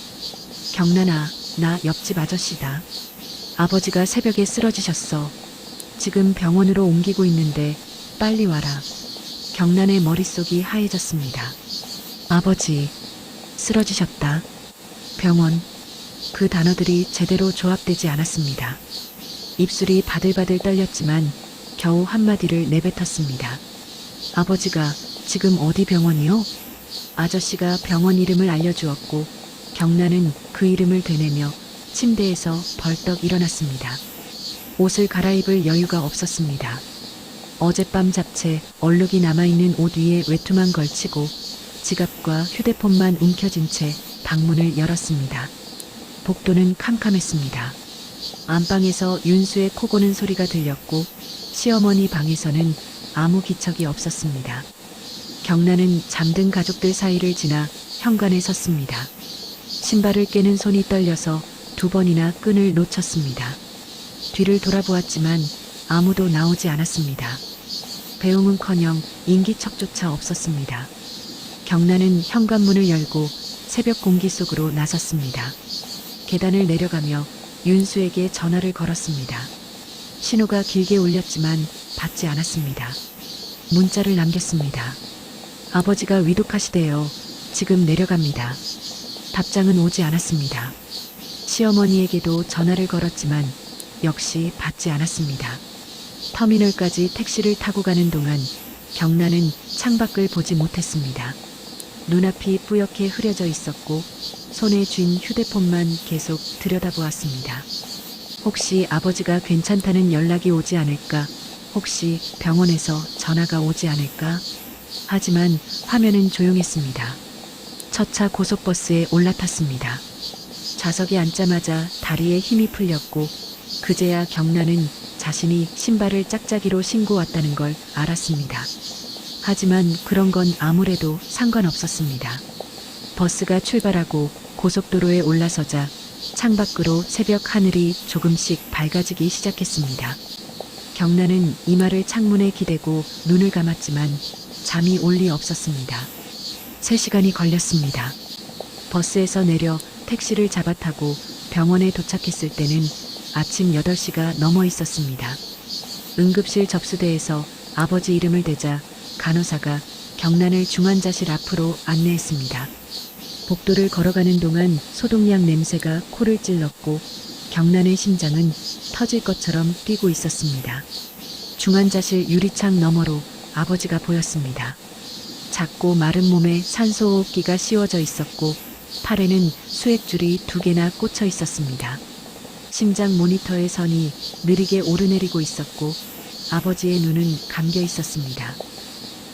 경란아, 나 옆집 아저씨다. 아버지가 새벽에 쓰러지셨어. 지금 병원으로 옮기고 있는데 빨리 와라. 경란의 머릿속이 하얘졌습니다. 아버지, 쓰러지셨다. 병원. 그 단어들이 제대로 조합되지 않았습니다. 입술이 바들바들 떨렸지만 겨우 한마디를 내뱉었습니다. 아버지가 지금 어디 병원이요? 아저씨가 병원 이름을 알려주었고 경란은 그 이름을 되뇌며 침대에서 벌떡 일어났습니다. 옷을 갈아입을 여유가 없었습니다. 어젯밤 잡채 얼룩이 남아있는 옷 위에 외투만 걸치고 지갑과 휴대폰만 움켜쥔 채 방문을 열었습니다. 복도는 캄캄했습니다. 안방에서 윤수의 코 고는 소리가 들렸고 시어머니 방에서는 아무 기척이 없었습니다. 경란은 잠든 가족들 사이를 지나 현관에 섰습니다. 신발을 꿰는 손이 떨려서 2번이나 끈을 놓쳤습니다. 뒤를 돌아보았지만 아무도 나오지 않았습니다. 배웅은커녕 인기척조차 없었습니다. 경란은 현관문을 열고 새벽 공기 속으로 나섰습니다. 계단을 내려가며 윤수에게 전화를 걸었습니다. 신호가 길게 울렸지만 받지 않았습니다. 문자를 남겼습니다. 아버지가 위독하시대요. 지금 내려갑니다. 답장은 오지 않았습니다. 시어머니에게도 전화를 걸었지만 역시 받지 않았습니다. 터미널까지 택시를 타고 가는 동안 경란은 창밖을 보지 못했습니다. 눈앞이 뿌옇게 흐려져 있었고 손에 쥔 휴대폰만 계속 들여다보았습니다. 혹시 아버지가 괜찮다는 연락이 오지 않을까? 혹시 병원에서 전화가 오지 않을까? 하지만 화면은 조용했습니다. 첫차 고속버스에 올라탔습니다. 좌석에 앉자마자 다리에 힘이 풀렸고 그제야 경란은 자신이 신발을 짝짝이로 신고 왔다는 걸 알았습니다. 하지만 그런 건 아무래도 상관없었습니다. 버스가 출발하고 고속도로에 올라서자 창밖으로 새벽 하늘이 조금씩 밝아지기 시작했습니다. 경란은 이마를 창문에 기대고 눈을 감았지만 잠이 올 리 없었습니다. 3시간이 걸렸습니다. 버스에서 내려 택시를 잡아타고 병원에 도착했을 때는 아침 8시가 넘어 있었습니다. 응급실 접수대에서 아버지 이름을 대자 간호사가 경란을 중환자실 앞으로 안내했습니다. 복도를 걸어가는 동안 소독약 냄새가 코를 찔렀고 경란의 심장은 터질 것처럼 뛰고 있었습니다. 중환자실 유리창 너머로 아버지가 보였습니다. 작고 마른 몸에 산소호흡기가 씌워져 있었고 팔에는 수액줄이 2개나 꽂혀 있었습니다. 심장 모니터의 선이 느리게 오르내리고 있었고 아버지의 눈은 감겨 있었습니다.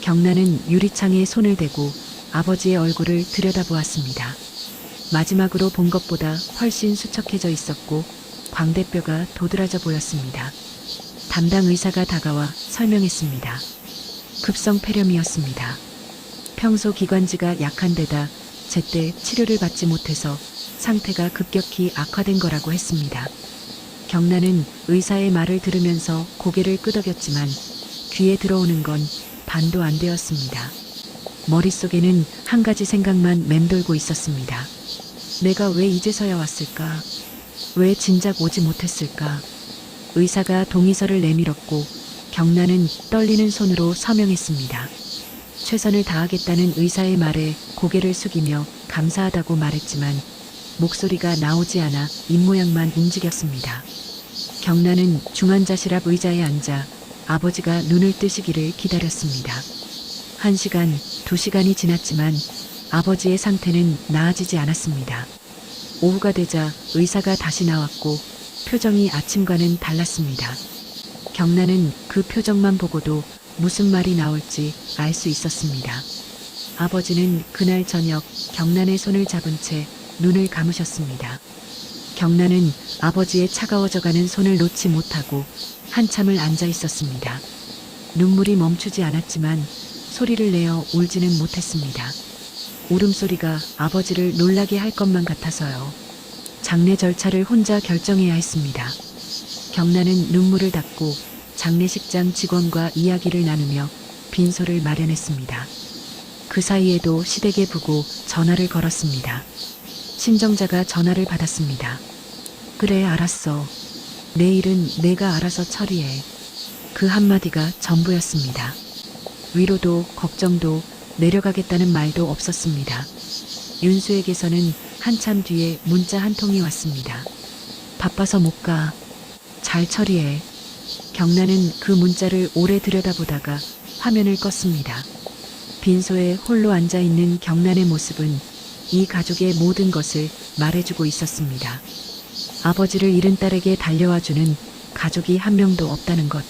경란은 유리창에 손을 대고 아버지의 얼굴을 들여다보았습니다. 마지막으로 본 것보다 훨씬 수척해져 있었고 광대뼈가 도드라져 보였습니다. 담당 의사가 다가와 설명했습니다. 급성 폐렴이었습니다. 평소 기관지가 약한 데다 제때 치료를 받지 못해서 상태가 급격히 악화된 거라고 했습니다. 경란은 의사의 말을 들으면서 고개를 끄덕였지만 귀에 들어오는 건 반도 안 되었습니다. 머릿속에는 한 가지 생각만 맴돌고 있었습니다. 내가 왜 이제서야 왔을까? 왜 진작 오지 못했을까? 의사가 동의서를 내밀었고 경란은 떨리는 손으로 서명했습니다. 최선을 다하겠다는 의사의 말에 고개를 숙이며 감사하다고 말했지만 목소리가 나오지 않아 입모양만 움직였습니다. 경란은 중환자실 앞 의자에 앉아 아버지가 눈을 뜨시기를 기다렸습니다. 1시간, 2시간이 지났지만 아버지의 상태는 나아지지 않았습니다. 오후가 되자 의사가 다시 나왔고 표정이 아침과는 달랐습니다. 경란은 그 표정만 보고도 무슨 말이 나올지 알 수 있었습니다. 아버지는 그날 저녁 경란의 손을 잡은 채 눈을 감으셨습니다. 경란은 아버지의 차가워져가는 손을 놓지 못하고 한참을 앉아 있었습니다. 눈물이 멈추지 않았지만 소리를 내어 울지는 못했습니다. 울음소리가 아버지를 놀라게 할 것만 같아서요. 장례 절차를 혼자 결정해야 했습니다. 경란은 눈물을 닦고 장례식장 직원과 이야기를 나누며 빈소를 마련했습니다. 그 사이에도 시댁에 부고 전화를 걸었습니다. 친정자가 전화를 받았습니다. 그래, 알았어. 내일은 내가 알아서 처리해. 그 한마디가 전부였습니다. 위로도 걱정도 내려가겠다는 말도 없었습니다. 윤수에게서는 한참 뒤에 문자 한 통이 왔습니다. 바빠서 못 가. 잘 처리해. 경란은 그 문자를 오래 들여다보다가 화면을 껐습니다. 빈소에 홀로 앉아있는 경란의 모습은 이 가족의 모든 것을 말해주고 있었습니다. 아버지를 잃은 딸에게 달려와주는 가족이 한 명도 없다는 것.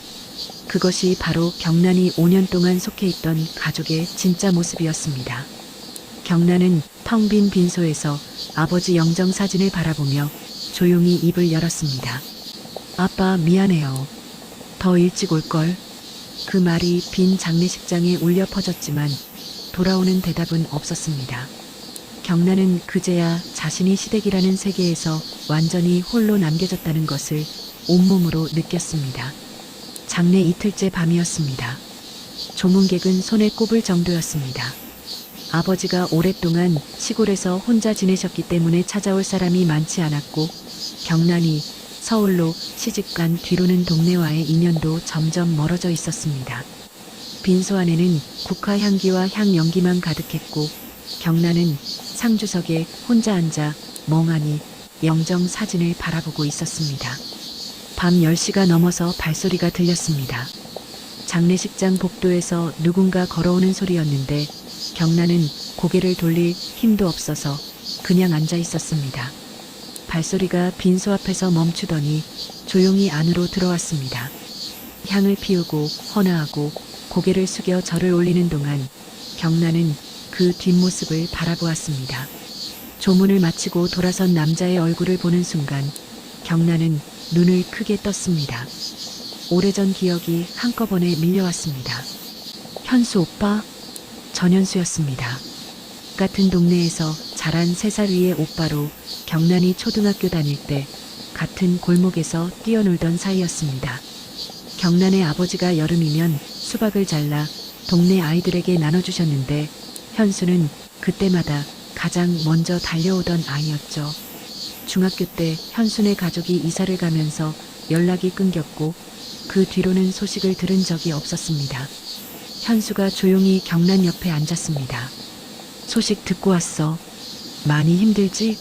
그것이 바로 경란이 5년 동안 속해 있던 가족의 진짜 모습이었습니다. 경란은 텅 빈 빈소에서 아버지 영정 사진을 바라보며 조용히 입을 열었습니다. 아빠, 미안해요. 더 일찍 올걸. 그 말이 빈 장례식장에 울려 퍼졌지만 돌아오는 대답은 없었습니다. 경란은 그제야 자신이 시댁이라는 세계에서 완전히 홀로 남겨졌다는 것을 온몸으로 느꼈습니다. 장례 이틀째 밤이었습니다. 조문객은 손에 꼽을 정도였습니다. 아버지가 오랫동안 시골에서 혼자 지내셨기 때문에 찾아올 사람이 많지 않았고 경란이 서울로 시집간 뒤로는 동네와의 인연도 점점 멀어져 있었습니다. 빈소 안에는 국화 향기와 향연기만 가득했고 경란은 상주석에 혼자 앉아 멍하니 영정 사진을 바라보고 있었습니다. 밤 10시가 넘어서 발소리가 들렸습니다. 장례식장 복도에서 누군가 걸어오는 소리였는데 경란은 고개를 돌릴 힘도 없어서 그냥 앉아 있었습니다. 발소리가 빈소 앞에서 멈추더니 조용히 안으로 들어왔습니다. 향을 피우고 헌화하고 고개를 숙여 절을 올리는 동안 경란은 그 뒷모습을 바라보았습니다. 조문을 마치고 돌아선 남자의 얼굴을 보는 순간 경란은 눈을 크게 떴습니다. 오래전 기억이 한꺼번에 밀려왔습니다. 현수 오빠? 전현수였습니다. 같은 동네에서 자란 3살 위의 오빠로 경란이 초등학교 다닐 때 같은 골목에서 뛰어놀던 사이였습니다. 경란의 아버지가 여름이면 수박을 잘라 동네 아이들에게 나눠주셨는데 현수는 그때마다 가장 먼저 달려오던 아이였죠. 중학교 때 현수네 가족이 이사를 가면서 연락이 끊겼고 그 뒤로는 소식을 들은 적이 없었습니다. 현수가 조용히 경란 옆에 앉았습니다. 소식 듣고 왔어. 많이 힘들지?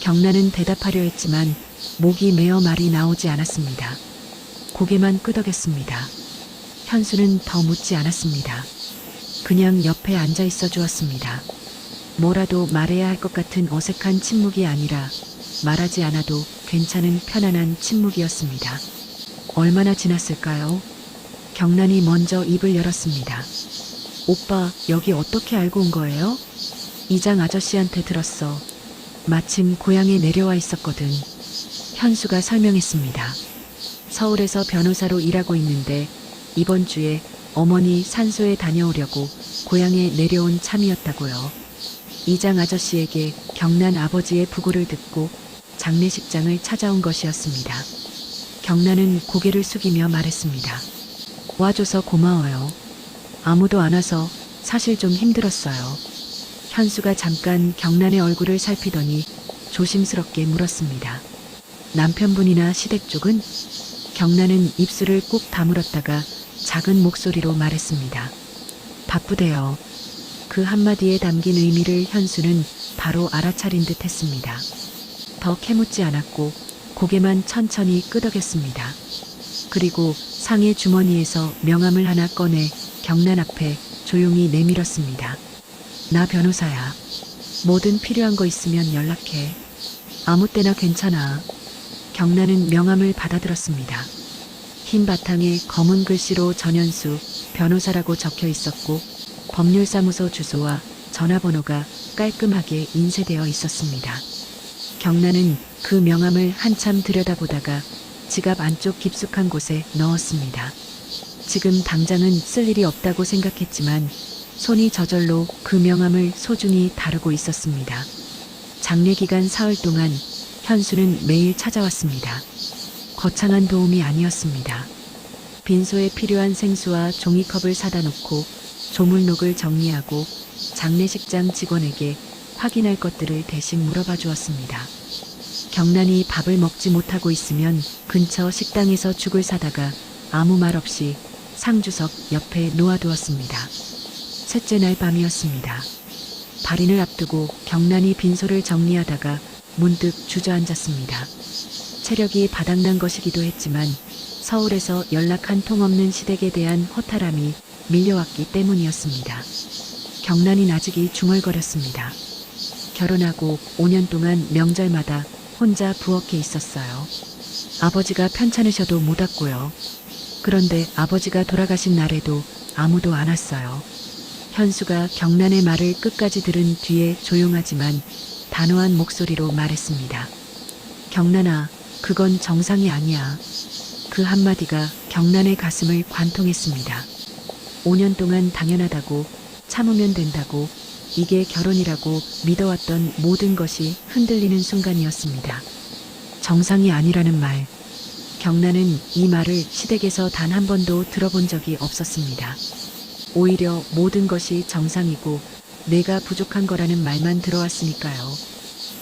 경란은 대답하려 했지만 목이 메어 말이 나오지 않았습니다. 고개만 끄덕였습니다. 현수는 더 묻지 않았습니다. 그냥 옆에 앉아 있어 주었습니다. 뭐라도 말해야 할 것 같은 어색한 침묵이 아니라 말하지 않아도 괜찮은 편안한 침묵이었습니다. 얼마나 지났을까요? 경란이 먼저 입을 열었습니다. 오빠, 여기 어떻게 알고 온 거예요? 이장 아저씨한테 들었어. 마침 고향에 내려와 있었거든. 현수가 설명했습니다. 서울에서 변호사로 일하고 있는데 이번 주에 어머니 산소에 다녀오려고 고향에 내려온 참이었다고요. 이장 아저씨에게 경란 아버지의 부고를 듣고 장례식장을 찾아온 것이었습니다. 경란은 고개를 숙이며 말했습니다. 와줘서 고마워요. 아무도 안 와서 사실 좀 힘들었어요. 현수가 잠깐 경란의 얼굴을 살피더니 조심스럽게 물었습니다. 남편분이나 시댁 쪽은? 경란은 입술을 꾹 다물었다가 작은 목소리로 말했습니다. 바쁘대요. 그 한마디에 담긴 의미를 현수는 바로 알아차린 듯 했습니다. 더 캐묻지 않았고 고개만 천천히 끄덕였습니다. 그리고 상의 주머니에서 명함을 하나 꺼내 경란 앞에 조용히 내밀었습니다. 나 변호사야. 뭐든 필요한 거 있으면 연락해. 아무 때나 괜찮아. 경란은 명함을 받아들었습니다. 흰 바탕에 검은 글씨로 전현수 변호사라고 적혀 있었고 법률사무소 주소와 전화번호가 깔끔하게 인쇄되어 있었습니다. 경란은 그 명함을 한참 들여다보다가 지갑 안쪽 깊숙한 곳에 넣었습니다. 지금 당장은 쓸 일이 없다고 생각했지만 손이 저절로 그 명함을 소중히 다루고 있었습니다. 장례 기간 사흘 동안 현수는 매일 찾아왔습니다. 거창한 도움이 아니었습니다. 빈소에 필요한 생수와 종이컵을 사다 놓고 조물록을 정리하고 장례식장 직원에게 확인할 것들을 대신 물어봐 주었습니다. 경란이 밥을 먹지 못하고 있으면 근처 식당에서 죽을 사다가 아무 말 없이 상주석 옆에 놓아두었습니다. 셋째 날 밤이었습니다. 발인을 앞두고 경란이 빈소를 정리하다가 문득 주저앉았습니다. 체력이 바닥난 것이기도 했지만 서울에서 연락 한 통 없는 시댁에 대한 허탈함이 밀려왔기 때문이었습니다. 경란이 나직이 중얼거렸습니다. 결혼하고 5년 동안 명절마다 혼자 부엌에 있었어요. 아버지가 편찮으셔도 못 왔고요. 그런데 아버지가 돌아가신 날에도 아무도 안 왔어요. 현수가 경란의 말을 끝까지 들은 뒤에 조용하지만 단호한 목소리로 말했습니다. 경란아, 그건 정상이 아니야. 그 한마디가 경란의 가슴을 관통했습니다. 5년 동안 당연하다고, 참으면 된다고, 이게 결혼이라고 믿어왔던 모든 것이 흔들리는 순간이었습니다. 정상이 아니라는 말. 경란은 이 말을 시댁에서 단 한 번도 들어본 적이 없었습니다. 오히려 모든 것이 정상이고 내가 부족한 거라는 말만 들어왔으니까요.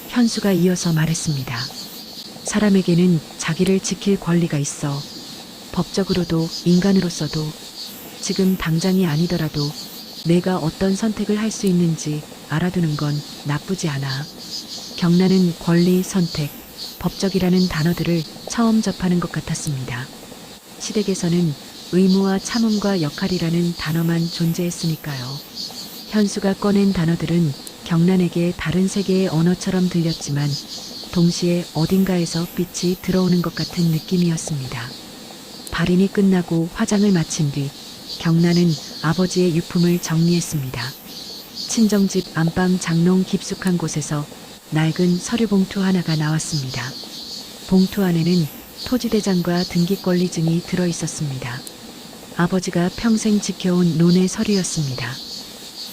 현수가 이어서 말했습니다. 사람에게는 자기를 지킬 권리가 있어. 법적으로도 인간으로서도. 지금 당장이 아니더라도 내가 어떤 선택을 할 수 있는지 알아두는 건 나쁘지 않아. 경란은 권리, 선택, 법적이라는 단어들을 처음 접하는 것 같았습니다. 시댁에서는 의무와 참음과 역할이라는 단어만 존재했으니까요. 현수가 꺼낸 단어들은 경란에게 다른 세계의 언어처럼 들렸지만 동시에 어딘가에서 빛이 들어오는 것 같은 느낌이었습니다. 발인이 끝나고 화장을 마친 뒤 경란은 아버지의 유품을 정리했습니다. 친정집 안방 장롱 깊숙한 곳에서 낡은 서류 봉투 하나가 나왔습니다. 봉투 안에는 토지대장과 등기권리증이 들어 있었습니다. 아버지가 평생 지켜온 논의 서류였습니다.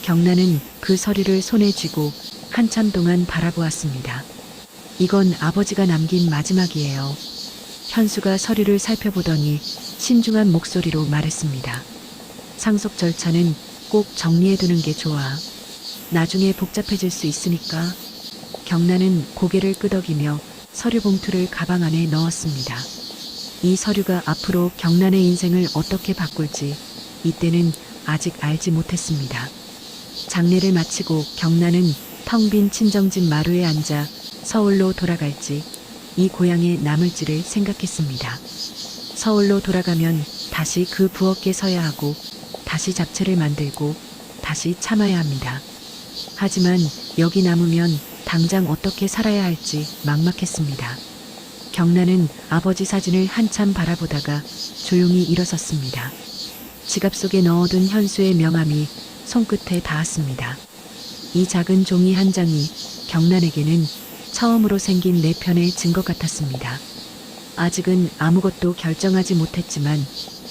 경란은 그 서류를 손에 쥐고 한참 동안 바라보았습니다. 이건 아버지가 남긴 마지막이에요. 현수가 서류를 살펴보더니 신중한 목소리로 말했습니다. 상속 절차는 꼭 정리해두는 게 좋아. 나중에 복잡해질 수 있으니까. 경란은 고개를 끄덕이며 서류 봉투를 가방 안에 넣었습니다. 이 서류가 앞으로 경란의 인생을 어떻게 바꿀지 이때는 아직 알지 못했습니다. 장례를 마치고 경란은 텅 빈 친정집 마루에 앉아 서울로 돌아갈지 이 고향에 남을지를 생각했습니다. 서울로 돌아가면 다시 그 부엌에 서야 하고 다시 잡채를 만들고 다시 참아야 합니다. 하지만 여기 남으면 당장 어떻게 살아야 할지 막막했습니다. 경란은 아버지 사진을 한참 바라보다가 조용히 일어섰습니다. 지갑 속에 넣어둔 현수의 명함이 손끝에 닿았습니다. 이 작은 종이 한 장이 경란에게는 처음으로 생긴 내 편의 증거 같았습니다. 아직은 아무것도 결정하지 못했지만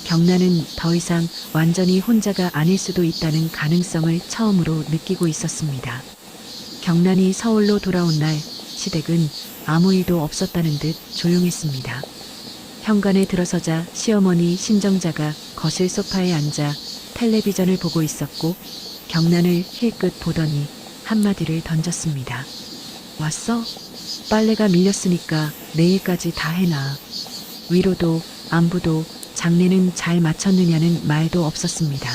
경란은 더 이상 완전히 혼자가 아닐 수도 있다는 가능성을 처음으로 느끼고 있었습니다. 경란이 서울로 돌아온 날 시댁은 아무 일도 없었다는 듯 조용했습니다. 현관에 들어서자 시어머니 신정자가 거실 소파에 앉아 텔레비전을 보고 있었고 경란을 힐끗 보더니 한마디를 던졌습니다. 왔어? 빨래가 밀렸으니까 내일까지 다 해놔. 위로도 안부도 장례는 잘 마쳤느냐는 말도 없었습니다.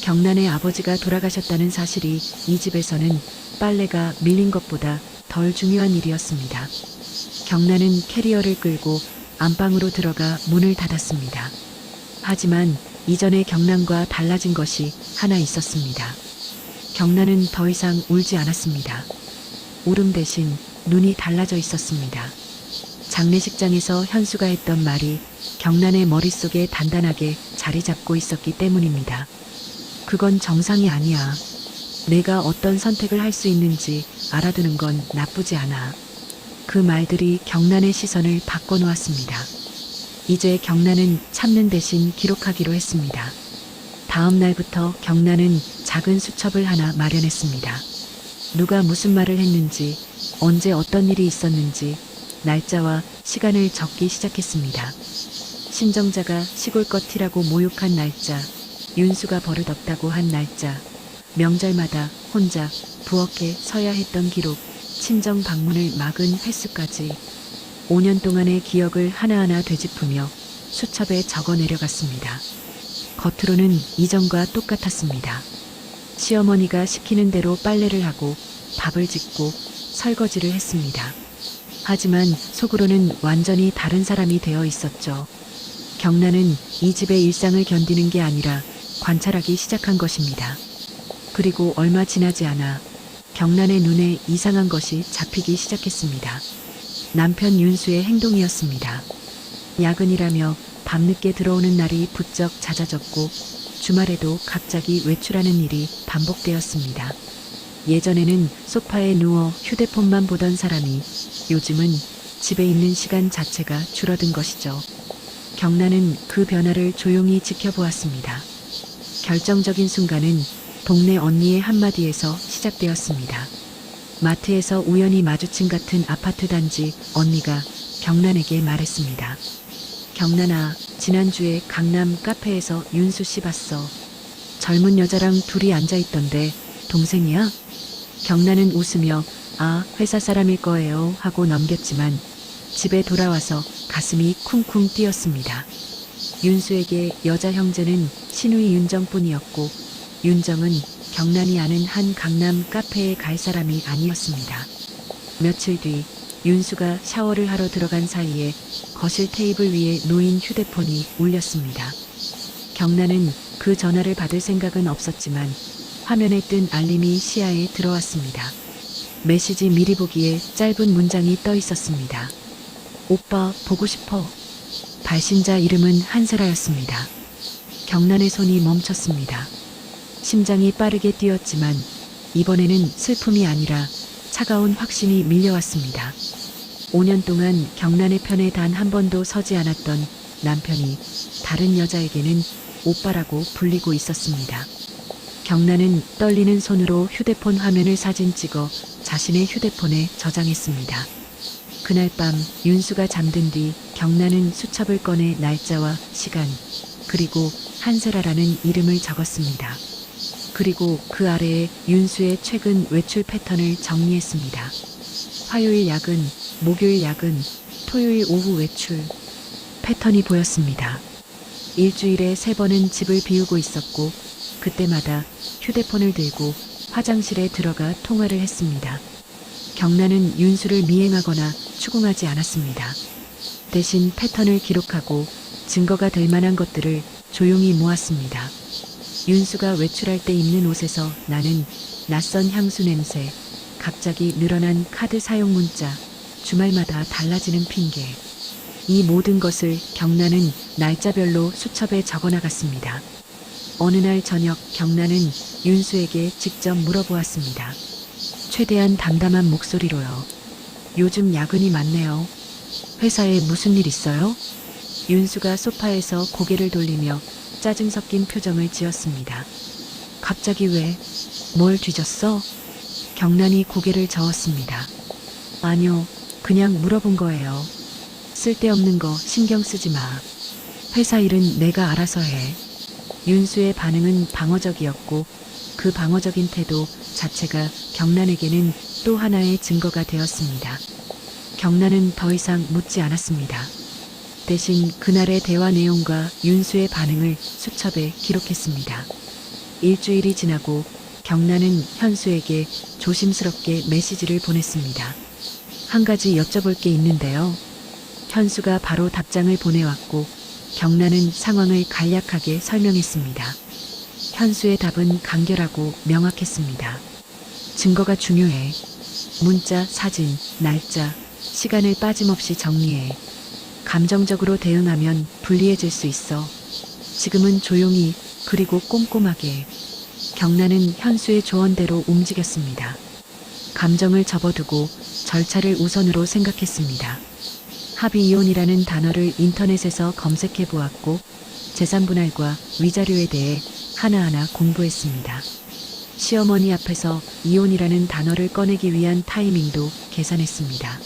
경란의 아버지가 돌아가셨다는 사실이 이 집에서는 빨래가 밀린 것보다 덜 중요한 일이었습니다. 경란은 캐리어를 끌고 안방으로 들어가 문을 닫았습니다. 하지만 이전의 경란과 달라진 것이 하나 있었습니다. 경란은 더 이상 울지 않았습니다. 울음 대신 눈이 달라져 있었습니다. 장례식장에서 현수가 했던 말이 경란의 머릿속에 단단하게 자리 잡고 있었기 때문입니다. 그건 정상이 아니야. 내가 어떤 선택을 할 수 있는지 알아두는 건 나쁘지 않아. 그 말들이 경란의 시선을 바꿔놓았습니다. 이제 경란은 참는 대신 기록하기로 했습니다. 다음 날부터 경란은 작은 수첩을 하나 마련했습니다. 누가 무슨 말을 했는지, 언제 어떤 일이 있었는지, 날짜와 시간을 적기 시작했습니다. 신정자가 시골 것이라고 모욕한 날짜, 윤수가 버릇없다고 한 날짜, 명절마다 혼자 부엌에 서야 했던 기록, 친정 방문을 막은 횟수까지 5년 동안의 기억을 하나하나 되짚으며 수첩에 적어 내려갔습니다. 겉으로는 이전과 똑같았습니다. 시어머니가 시키는 대로 빨래를 하고 밥을 짓고 설거지를 했습니다. 하지만 속으로는 완전히 다른 사람이 되어 있었죠. 경란은 이 집의 일상을 견디는 게 아니라 관찰하기 시작한 것입니다. 그리고 얼마 지나지 않아 경란의 눈에 이상한 것이 잡히기 시작했습니다. 남편 윤수의 행동이었습니다. 야근이라며 밤늦게 들어오는 날이 부쩍 잦아졌고 주말에도 갑자기 외출하는 일이 반복되었습니다. 예전에는 소파에 누워 휴대폰만 보던 사람이 요즘은 집에 있는 시간 자체가 줄어든 것이죠. 경란은 그 변화를 조용히 지켜보았습니다. 결정적인 순간은 동네 언니의 한마디에서 시작되었습니다. 마트에서 우연히 마주친 같은 아파트 단지 언니가 경란에게 말했습니다. 경란아, 지난주에 강남 카페에서 윤수 씨 봤어. 젊은 여자랑 둘이 앉아있던데 동생이야? 경란은 웃으며 아, 회사 사람일 거예요 하고 넘겼지만 집에 돌아와서 가슴이 쿵쿵 뛰었습니다. 윤수에게 여자 형제는 시누이 윤정뿐이었고 윤정은 경란이 아는 한 강남 카페에 갈 사람이 아니었습니다. 며칠 뒤 윤수가 샤워를 하러 들어간 사이에 거실 테이블 위에 놓인 휴대폰이 울렸습니다. 경란은 그 전화를 받을 생각은 없었지만 화면에 뜬 알림이 시야에 들어왔습니다. 메시지 미리 보기에 짧은 문장이 떠 있었습니다. 오빠 보고 싶어. 발신자 이름은 한세라였습니다. 경란의 손이 멈췄습니다. 심장이 빠르게 뛰었지만 이번에는 슬픔이 아니라 차가운 확신이 밀려왔습니다. 5년 동안 경란의 편에 단 한 번도 서지 않았던 남편이 다른 여자에게는 오빠라고 불리고 있었습니다. 경란은 떨리는 손으로 휴대폰 화면을 사진 찍어 자신의 휴대폰에 저장했습니다. 그날 밤 윤수가 잠든 뒤 경란은 수첩을 꺼내 날짜와 시간 그리고 한세라라는 이름을 적었습니다. 그리고 그 아래에 윤수의 최근 외출 패턴을 정리했습니다. 화요일 야근, 목요일 야근, 토요일 오후 외출. 패턴이 보였습니다. 일주일에 3번은 집을 비우고 있었고 그때마다 휴대폰을 들고 화장실에 들어가 통화를 했습니다. 경란은 윤수를 미행하거나 추궁하지 않았습니다. 대신 패턴을 기록하고 증거가 될 만한 것들을 조용히 모았습니다. 윤수가 외출할 때 입는 옷에서 나는 낯선 향수 냄새, 갑자기 늘어난 카드 사용 문자, 주말마다 달라지는 핑계. 이 모든 것을 경란은 날짜별로 수첩에 적어나갔습니다. 어느 날 저녁 경란은 윤수에게 직접 물어보았습니다. 최대한 담담한 목소리로요. 요즘 야근이 많네요. 회사에 무슨 일 있어요? 윤수가 소파에서 고개를 돌리며 짜증 섞인 표정을 지었습니다. 갑자기 왜? 뭘 뒤졌어? 경란이 고개를 저었습니다. 아니요, 그냥 물어본 거예요. 쓸데없는 거 신경 쓰지 마. 회사 일은 내가 알아서 해. 윤수의 반응은 방어적이었고 그 방어적인 태도 자체가 경란에게는 또 하나의 증거가 되었습니다. 경란은 더 이상 묻지 않았습니다. 대신 그날의 대화 내용과 윤수의 반응을 수첩에 기록했습니다. 일주일이 지나고 경란은 현수에게 조심스럽게 메시지를 보냈습니다. 한 가지 여쭤볼 게 있는데요. 현수가 바로 답장을 보내왔고 경란은 상황을 간략하게 설명했습니다. 현수의 답은 간결하고 명확했습니다. 증거가 중요해. 문자, 사진, 날짜, 시간을 빠짐없이 정리해. 감정적으로 대응하면 불리해질 수 있어. 지금은 조용히 그리고 꼼꼼하게. 경란은 현수의 조언대로 움직였습니다. 감정을 접어두고 절차를 우선으로 생각했습니다. 합의이혼이라는 단어를 인터넷에서 검색해 보았고 재산분할과 위자료에 대해 하나하나 공부했습니다. 시어머니 앞에서 이혼이라는 단어를 꺼내기 위한 타이밍도 계산했습니다.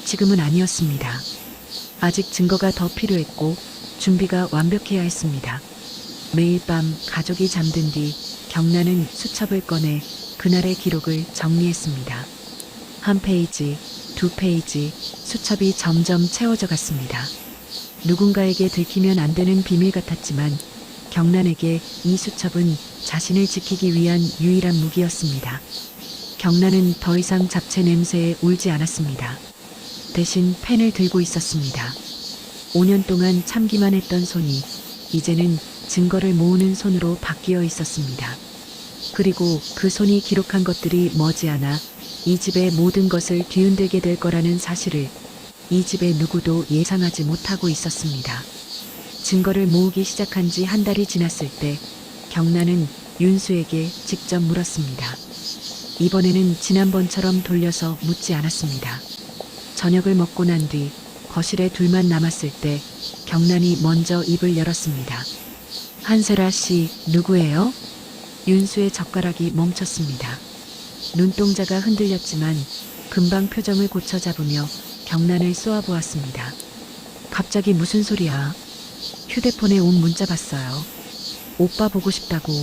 지금은 아니었습니다. 아직 증거가 더 필요했고 준비가 완벽해야 했습니다. 매일 밤 가족이 잠든 뒤 경란은 수첩을 꺼내 그날의 기록을 정리했습니다. 한 페이지, 두 페이지, 수첩이 점점 채워져 갔습니다. 누군가에게 들키면 안 되는 비밀 같았지만 경란에게 이 수첩은 자신을 지키기 위한 유일한 무기였습니다. 경란은 더 이상 잡채 냄새에 울지 않았습니다. 대신 펜을 들고 있었습니다. 5년 동안 참기만 했던 손이 이제는 증거를 모으는 손으로 바뀌어 있었습니다. 그리고 그 손이 기록한 것들이 머지않아 이 집의 모든 것을 뒤흔들게 될 거라는 사실을 이 집의 누구도 예상하지 못하고 있었습니다. 증거를 모으기 시작한 지 한 달이 지났을 때 경란은 윤수에게 직접 물었습니다. 이번에는 지난번처럼 돌려서 묻지 않았습니다. 저녁을 먹고 난 뒤 거실에 둘만 남았을 때 경란이 먼저 입을 열었습니다. 한세라 씨, 누구예요? 윤수의 젓가락이 멈췄습니다. 눈동자가 흔들렸지만 금방 표정을 고쳐 잡으며 경란을 쏘아보았습니다. 갑자기 무슨 소리야? 휴대폰에 온 문자 봤어요. 오빠 보고 싶다고.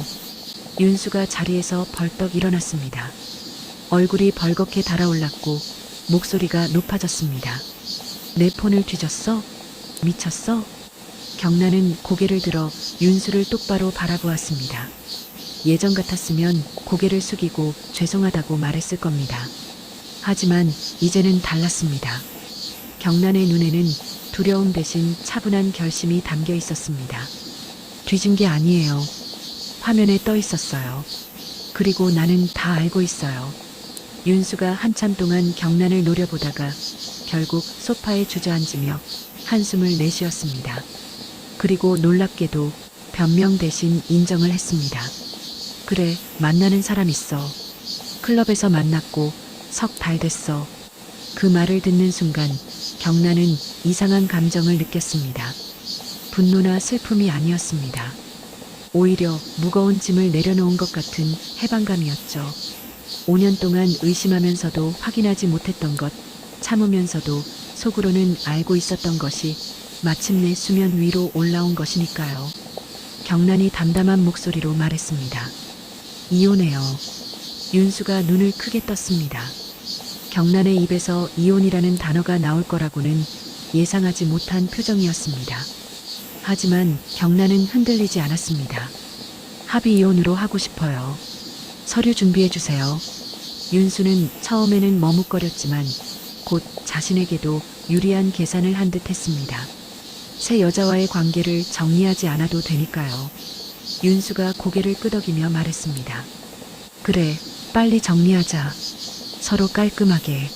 윤수가 자리에서 벌떡 일어났습니다. 얼굴이 벌겋게 달아올랐고 목소리가 높아졌습니다. 내 폰을 뒤졌어? 미쳤어? 경란은 고개를 들어 윤수를 똑바로 바라보았습니다. 예전 같았으면 고개를 숙이고 죄송하다고 말했을 겁니다. 하지만 이제는 달랐습니다. 경란의 눈에는 두려움 대신 차분한 결심이 담겨 있었습니다. 뒤진 게 아니에요. 화면에 떠 있었어요. 그리고 나는 다 알고 있어요. 윤수가 한참 동안 경란을 노려보다가 결국 소파에 주저앉으며 한숨을 내쉬었습니다. 그리고 놀랍게도 변명 대신 인정을 했습니다. 그래, 만나는 사람 있어. 클럽에서 만났고 석 달 됐어. 그 말을 듣는 순간 경란은 이상한 감정을 느꼈습니다. 분노나 슬픔이 아니었습니다. 오히려 무거운 짐을 내려놓은 것 같은 해방감이었죠. 5년 동안 의심하면서도 확인하지 못했던 것, 참으면서도 속으로는 알고 있었던 것이 마침내 수면 위로 올라온 것이니까요. 경란이 담담한 목소리로 말했습니다. 이혼해요. 윤수가 눈을 크게 떴습니다. 경란의 입에서 이혼이라는 단어가 나올 거라고는 예상하지 못한 표정이었습니다. 하지만 경란은 흔들리지 않았습니다. 합의 이혼으로 하고 싶어요. 서류 준비해 주세요. 윤수는 처음에는 머뭇거렸지만 곧 자신에게도 유리한 계산을 한 듯 했습니다. 새 여자와의 관계를 정리하지 않아도 되니까요. 윤수가 고개를 끄덕이며 말했습니다. 그래, 빨리 정리하자. 서로 깔끔하게.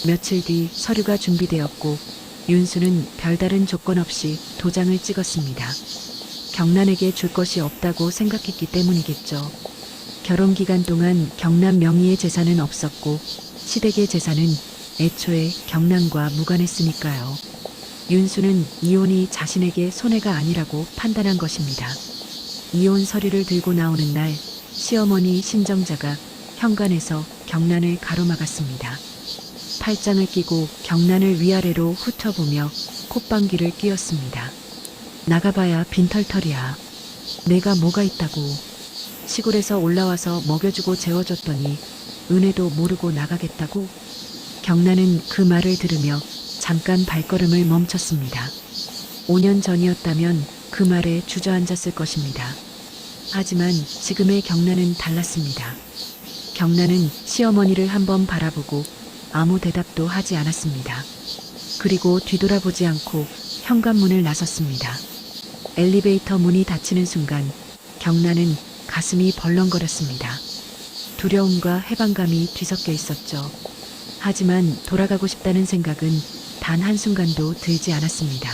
며칠 뒤 서류가 준비되었고 윤수는 별다른 조건 없이 도장을 찍었습니다. 경란에게 줄 것이 없다고 생각했기 때문이겠죠. 결혼 기간 동안 경란 명의의 재산은 없었고 시댁의 재산은 애초에 경란과 무관했으니까요. 윤수는 이혼이 자신에게 손해가 아니라고 판단한 것입니다. 이혼 서류를 들고 나오는 날 시어머니 신정자가 현관에서 경란을 가로막았습니다. 팔짱을 끼고 경란을 위아래로 훑어보며 콧방귀를 뀌었습니다. 나가봐야 빈털털이야. 내가 뭐가 있다고. 시골에서 올라와서 먹여주고 재워줬더니 은혜도 모르고 나가겠다고. 경란은 그 말을 들으며 잠깐 발걸음을 멈췄습니다. 5년 전이었다면 그 말에 주저앉았을 것입니다. 하지만 지금의 경란은 달랐습니다. 경란은 시어머니를 한번 바라보고 아무 대답도 하지 않았습니다. 그리고 뒤돌아보지 않고 현관문을 나섰습니다. 엘리베이터 문이 닫히는 순간 경란은 가슴이 벌렁거렸습니다. 두려움과 해방감이 뒤섞여 있었죠. 하지만 돌아가고 싶다는 생각은 단 한순간도 들지 않았습니다.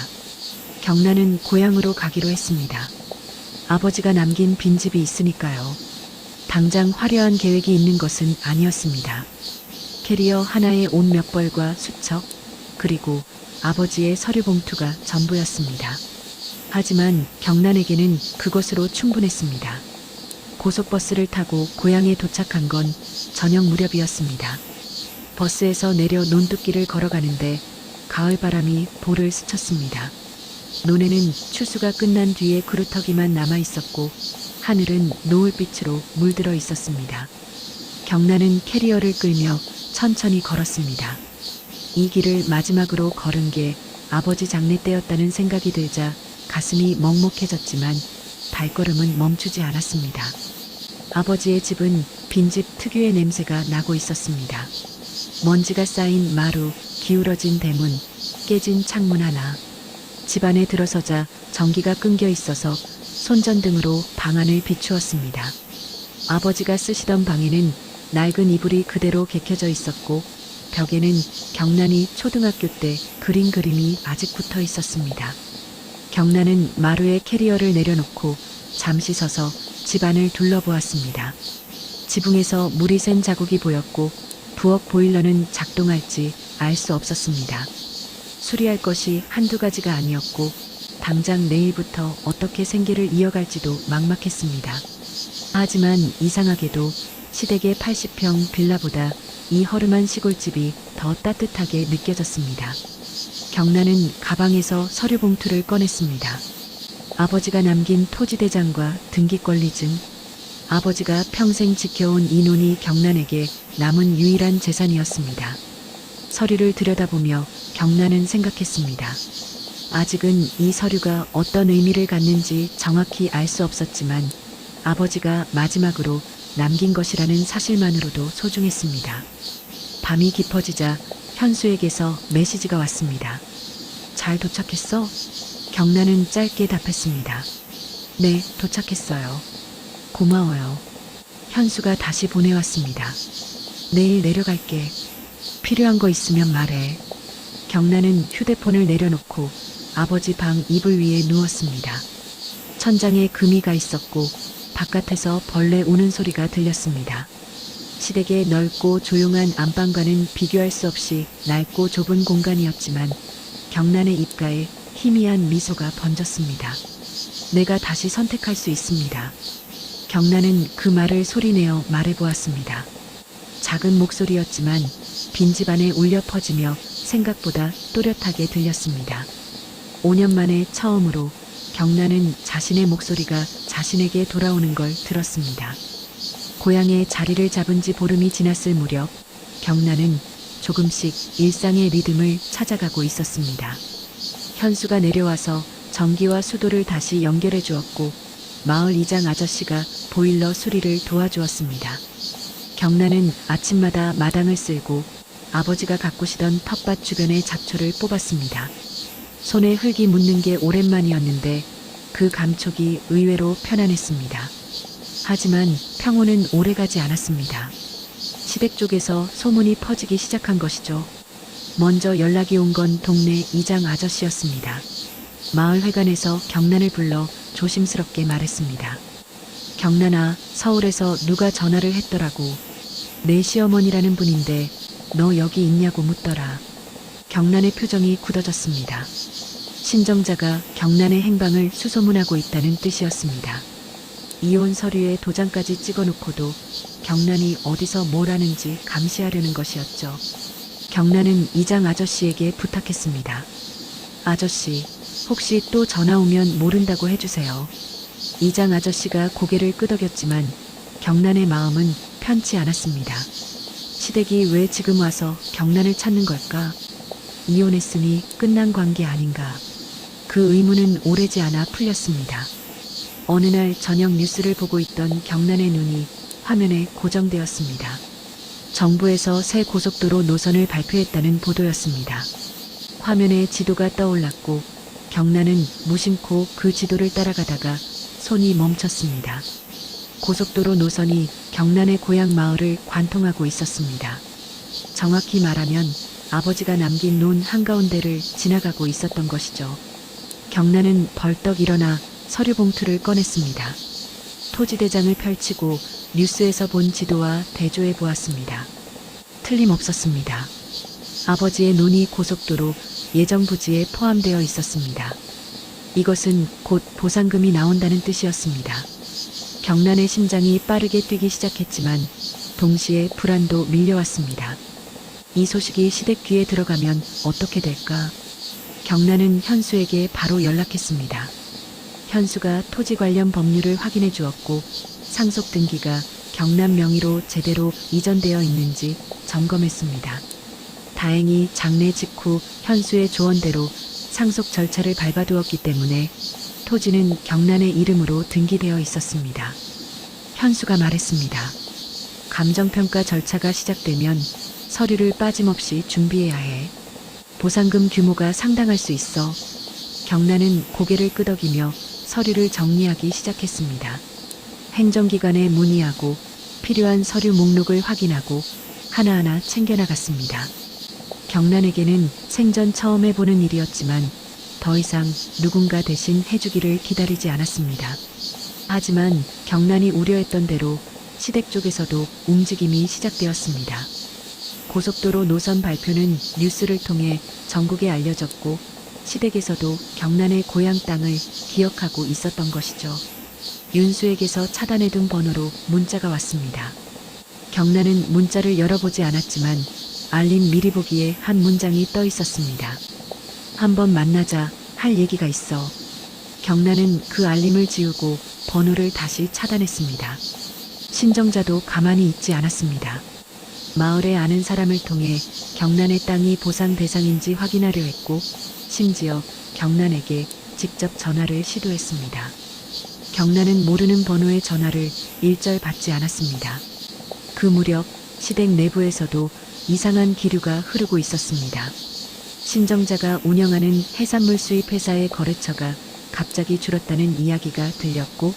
경란은 고향으로 가기로 했습니다. 아버지가 남긴 빈집이 있으니까요. 당장 화려한 계획이 있는 것은 아니었습니다. 캐리어 하나에 옷 몇 벌과 수첩, 그리고 아버지의 서류 봉투가 전부였습니다. 하지만 경란에게는 그것으로 충분했습니다. 고속버스를 타고 고향에 도착한 건 저녁 무렵이었습니다. 버스에서 내려 논뚝길을 걸어가는데 가을바람이 볼을 스쳤습니다. 논에는 추수가 끝난 뒤에 그루터기만 남아있었고 하늘은 노을빛으로 물들어 있었습니다. 경란은 캐리어를 끌며 천천히 걸었습니다. 이 길을 마지막으로 걸은 게 아버지 장례 때였다는 생각이 들자 가슴이 먹먹해졌지만 발걸음은 멈추지 않았습니다. 아버지의 집은 빈집 특유의 냄새가 나고 있었습니다. 먼지가 쌓인 마루, 기울어진 대문, 깨진 창문 하나. 집 안에 들어서자 전기가 끊겨 있어서 손전등으로 방안을 비추었습니다. 아버지가 쓰시던 방에는 낡은 이불이 그대로 개켜져 있었고 벽에는 경란이 초등학교 때 그린 그림이 아직 붙어 있었습니다. 경란은 마루에 캐리어를 내려놓고 잠시 서서 집안을 둘러보았습니다. 지붕에서 물이 샌 자국이 보였고 부엌 보일러는 작동할지 알 수 없었습니다. 수리할 것이 한두 가지가 아니었고 당장 내일부터 어떻게 생계를 이어갈지도 막막했습니다. 하지만 이상하게도 시댁의 80평 빌라보다 이 허름한 시골집이 더 따뜻하게 느껴졌습니다. 경란은 가방에서 서류 봉투를 꺼냈습니다. 아버지가 남긴 토지대장과 등기권리증, 아버지가 평생 지켜온 이 논이 경란에게 남은 유일한 재산이었습니다. 서류를 들여다보며 경란은 생각했습니다. 아직은 이 서류가 어떤 의미를 갖는지 정확히 알 수 없었지만 아버지가 마지막으로 남긴 것이라는 사실만으로도 소중했습니다. 밤이 깊어지자 현수에게서 메시지가 왔습니다. 잘 도착했어? 경란은 짧게 답했습니다. 네, 도착했어요. 고마워요. 현수가 다시 보내왔습니다. 내일 내려갈게. 필요한 거 있으면 말해. 경란은 휴대폰을 내려놓고 아버지 방 이불 위에 누웠습니다. 천장에 금이가 있었고 바깥에서 벌레 우는 소리가 들렸습니다. 시댁의 넓고 조용한 안방과는 비교할 수 없이 낡고 좁은 공간이었지만 경란의 입가에 희미한 미소가 번졌습니다. 내가 다시 선택할 수 있습니다. 경란은 그 말을 소리내어 말해보았습니다. 작은 목소리였지만 빈집 안에 울려 퍼지며 생각보다 또렷하게 들렸습니다. 5년 만에 처음으로 경란은 자신의 목소리가 자신에게 돌아오는 걸 들었습니다. 고향에 자리를 잡은 지 보름이 지났을 무렵 경란은 조금씩 일상의 리듬을 찾아가고 있었습니다. 현수가 내려와서 전기와 수도를 다시 연결해 주었고 마을 이장 아저씨가 보일러 수리를 도와주었습니다. 경란은 아침마다 마당을 쓸고 아버지가 가꾸시던 텃밭 주변의 잡초를 뽑았습니다. 손에 흙이 묻는 게 오랜만이었는데 그 감촉이 의외로 편안했습니다. 하지만 평온은 오래가지 않았습니다. 시댁 쪽에서 소문이 퍼지기 시작한 것이죠. 먼저 연락이 온 건 동네 이장 아저씨였습니다. 마을 회관에서 경란을 불러 조심스럽게 말했습니다. 경란아, 서울에서 누가 전화를 했더라고. 내 시어머니라는 분인데 너 여기 있냐고 묻더라. 경란의 표정이 굳어졌습니다. 신정자가 경란의 행방을 수소문하고 있다는 뜻이었습니다. 이혼 서류에 도장까지 찍어놓고도 경란이 어디서 뭘 하는지 감시하려는 것이었죠. 경란은 이장 아저씨에게 부탁했습니다. 아저씨, 혹시 또 전화 오면 모른다고 해주세요. 이장 아저씨가 고개를 끄덕였지만 경란의 마음은 편치 않았습니다. 시댁이 왜 지금 와서 경란을 찾는 걸까? 이혼했으니 끝난 관계 아닌가? 그 의문은 오래지 않아 풀렸습니다. 어느 날 저녁 뉴스를 보고 있던 경란의 눈이 화면에 고정되었습니다. 정부에서 새 고속도로 노선을 발표했다는 보도였습니다. 화면에 지도가 떠올랐고 경란은 무심코 그 지도를 따라가다가 손이 멈췄습니다. 고속도로 노선이 경란의 고향 마을을 관통하고 있었습니다. 정확히 말하면 아버지가 남긴 논 한가운데를 지나가고 있었던 것이죠. 경란은 벌떡 일어나 서류 봉투를 꺼냈습니다. 토지대장을 펼치고 뉴스에서 본 지도와 대조해 보았습니다. 틀림없었습니다. 아버지의 논이 고속도로 예정 부지에 포함되어 있었습니다. 이것은 곧 보상금이 나온다는 뜻이었습니다. 경란의 심장이 빠르게 뛰기 시작했지만 동시에 불안도 밀려왔습니다. 이 소식이 시댁 귀에 들어가면 어떻게 될까? 경란은 현수에게 바로 연락했습니다. 현수가 토지 관련 법률을 확인해 주었고 상속 등기가 경란 명의로 제대로 이전되어 있는지 점검했습니다. 다행히 장례 직후 현수의 조언대로 상속 절차를 밟아두었기 때문에 토지는 경란의 이름으로 등기되어 있었습니다. 현수가 말했습니다. 감정평가 절차가 시작되면 서류를 빠짐없이 준비해야 해. 보상금 규모가 상당할 수 있어. 경란은 고개를 끄덕이며 서류를 정리하기 시작했습니다. 행정기관에 문의하고 필요한 서류 목록을 확인하고 하나하나 챙겨나갔습니다. 경란에게는 생전 처음 해보는 일이었지만 더 이상 누군가 대신 해주기를 기다리지 않았습니다. 하지만 경란이 우려했던 대로 시댁 쪽에서도 움직임이 시작되었습니다. 고속도로 노선 발표는 뉴스를 통해 전국에 알려졌고 시댁에서도 경란의 고향 땅을 기억하고 있었던 것이죠. 윤수에게서 차단해둔 번호로 문자가 왔습니다. 경란은 문자를 열어보지 않았지만 알림 미리 보기에 한 문장이 떠 있었습니다. 한번 만나자, 할 얘기가 있어. 경란은 그 알림을 지우고 번호를 다시 차단했습니다. 신정자도 가만히 있지 않았습니다. 마을에 아는 사람을 통해 경란의 땅이 보상 대상인지 확인하려 했고 심지어 경란에게 직접 전화를 시도했습니다. 경란은 모르는 번호의 전화를 일절 받지 않았습니다. 그 무렵 시댁 내부에서도 이상한 기류가 흐르고 있었습니다. 신정자가 운영하는 해산물 수입 회사의 거래처가 갑자기 줄었다는 이야기가 들렸고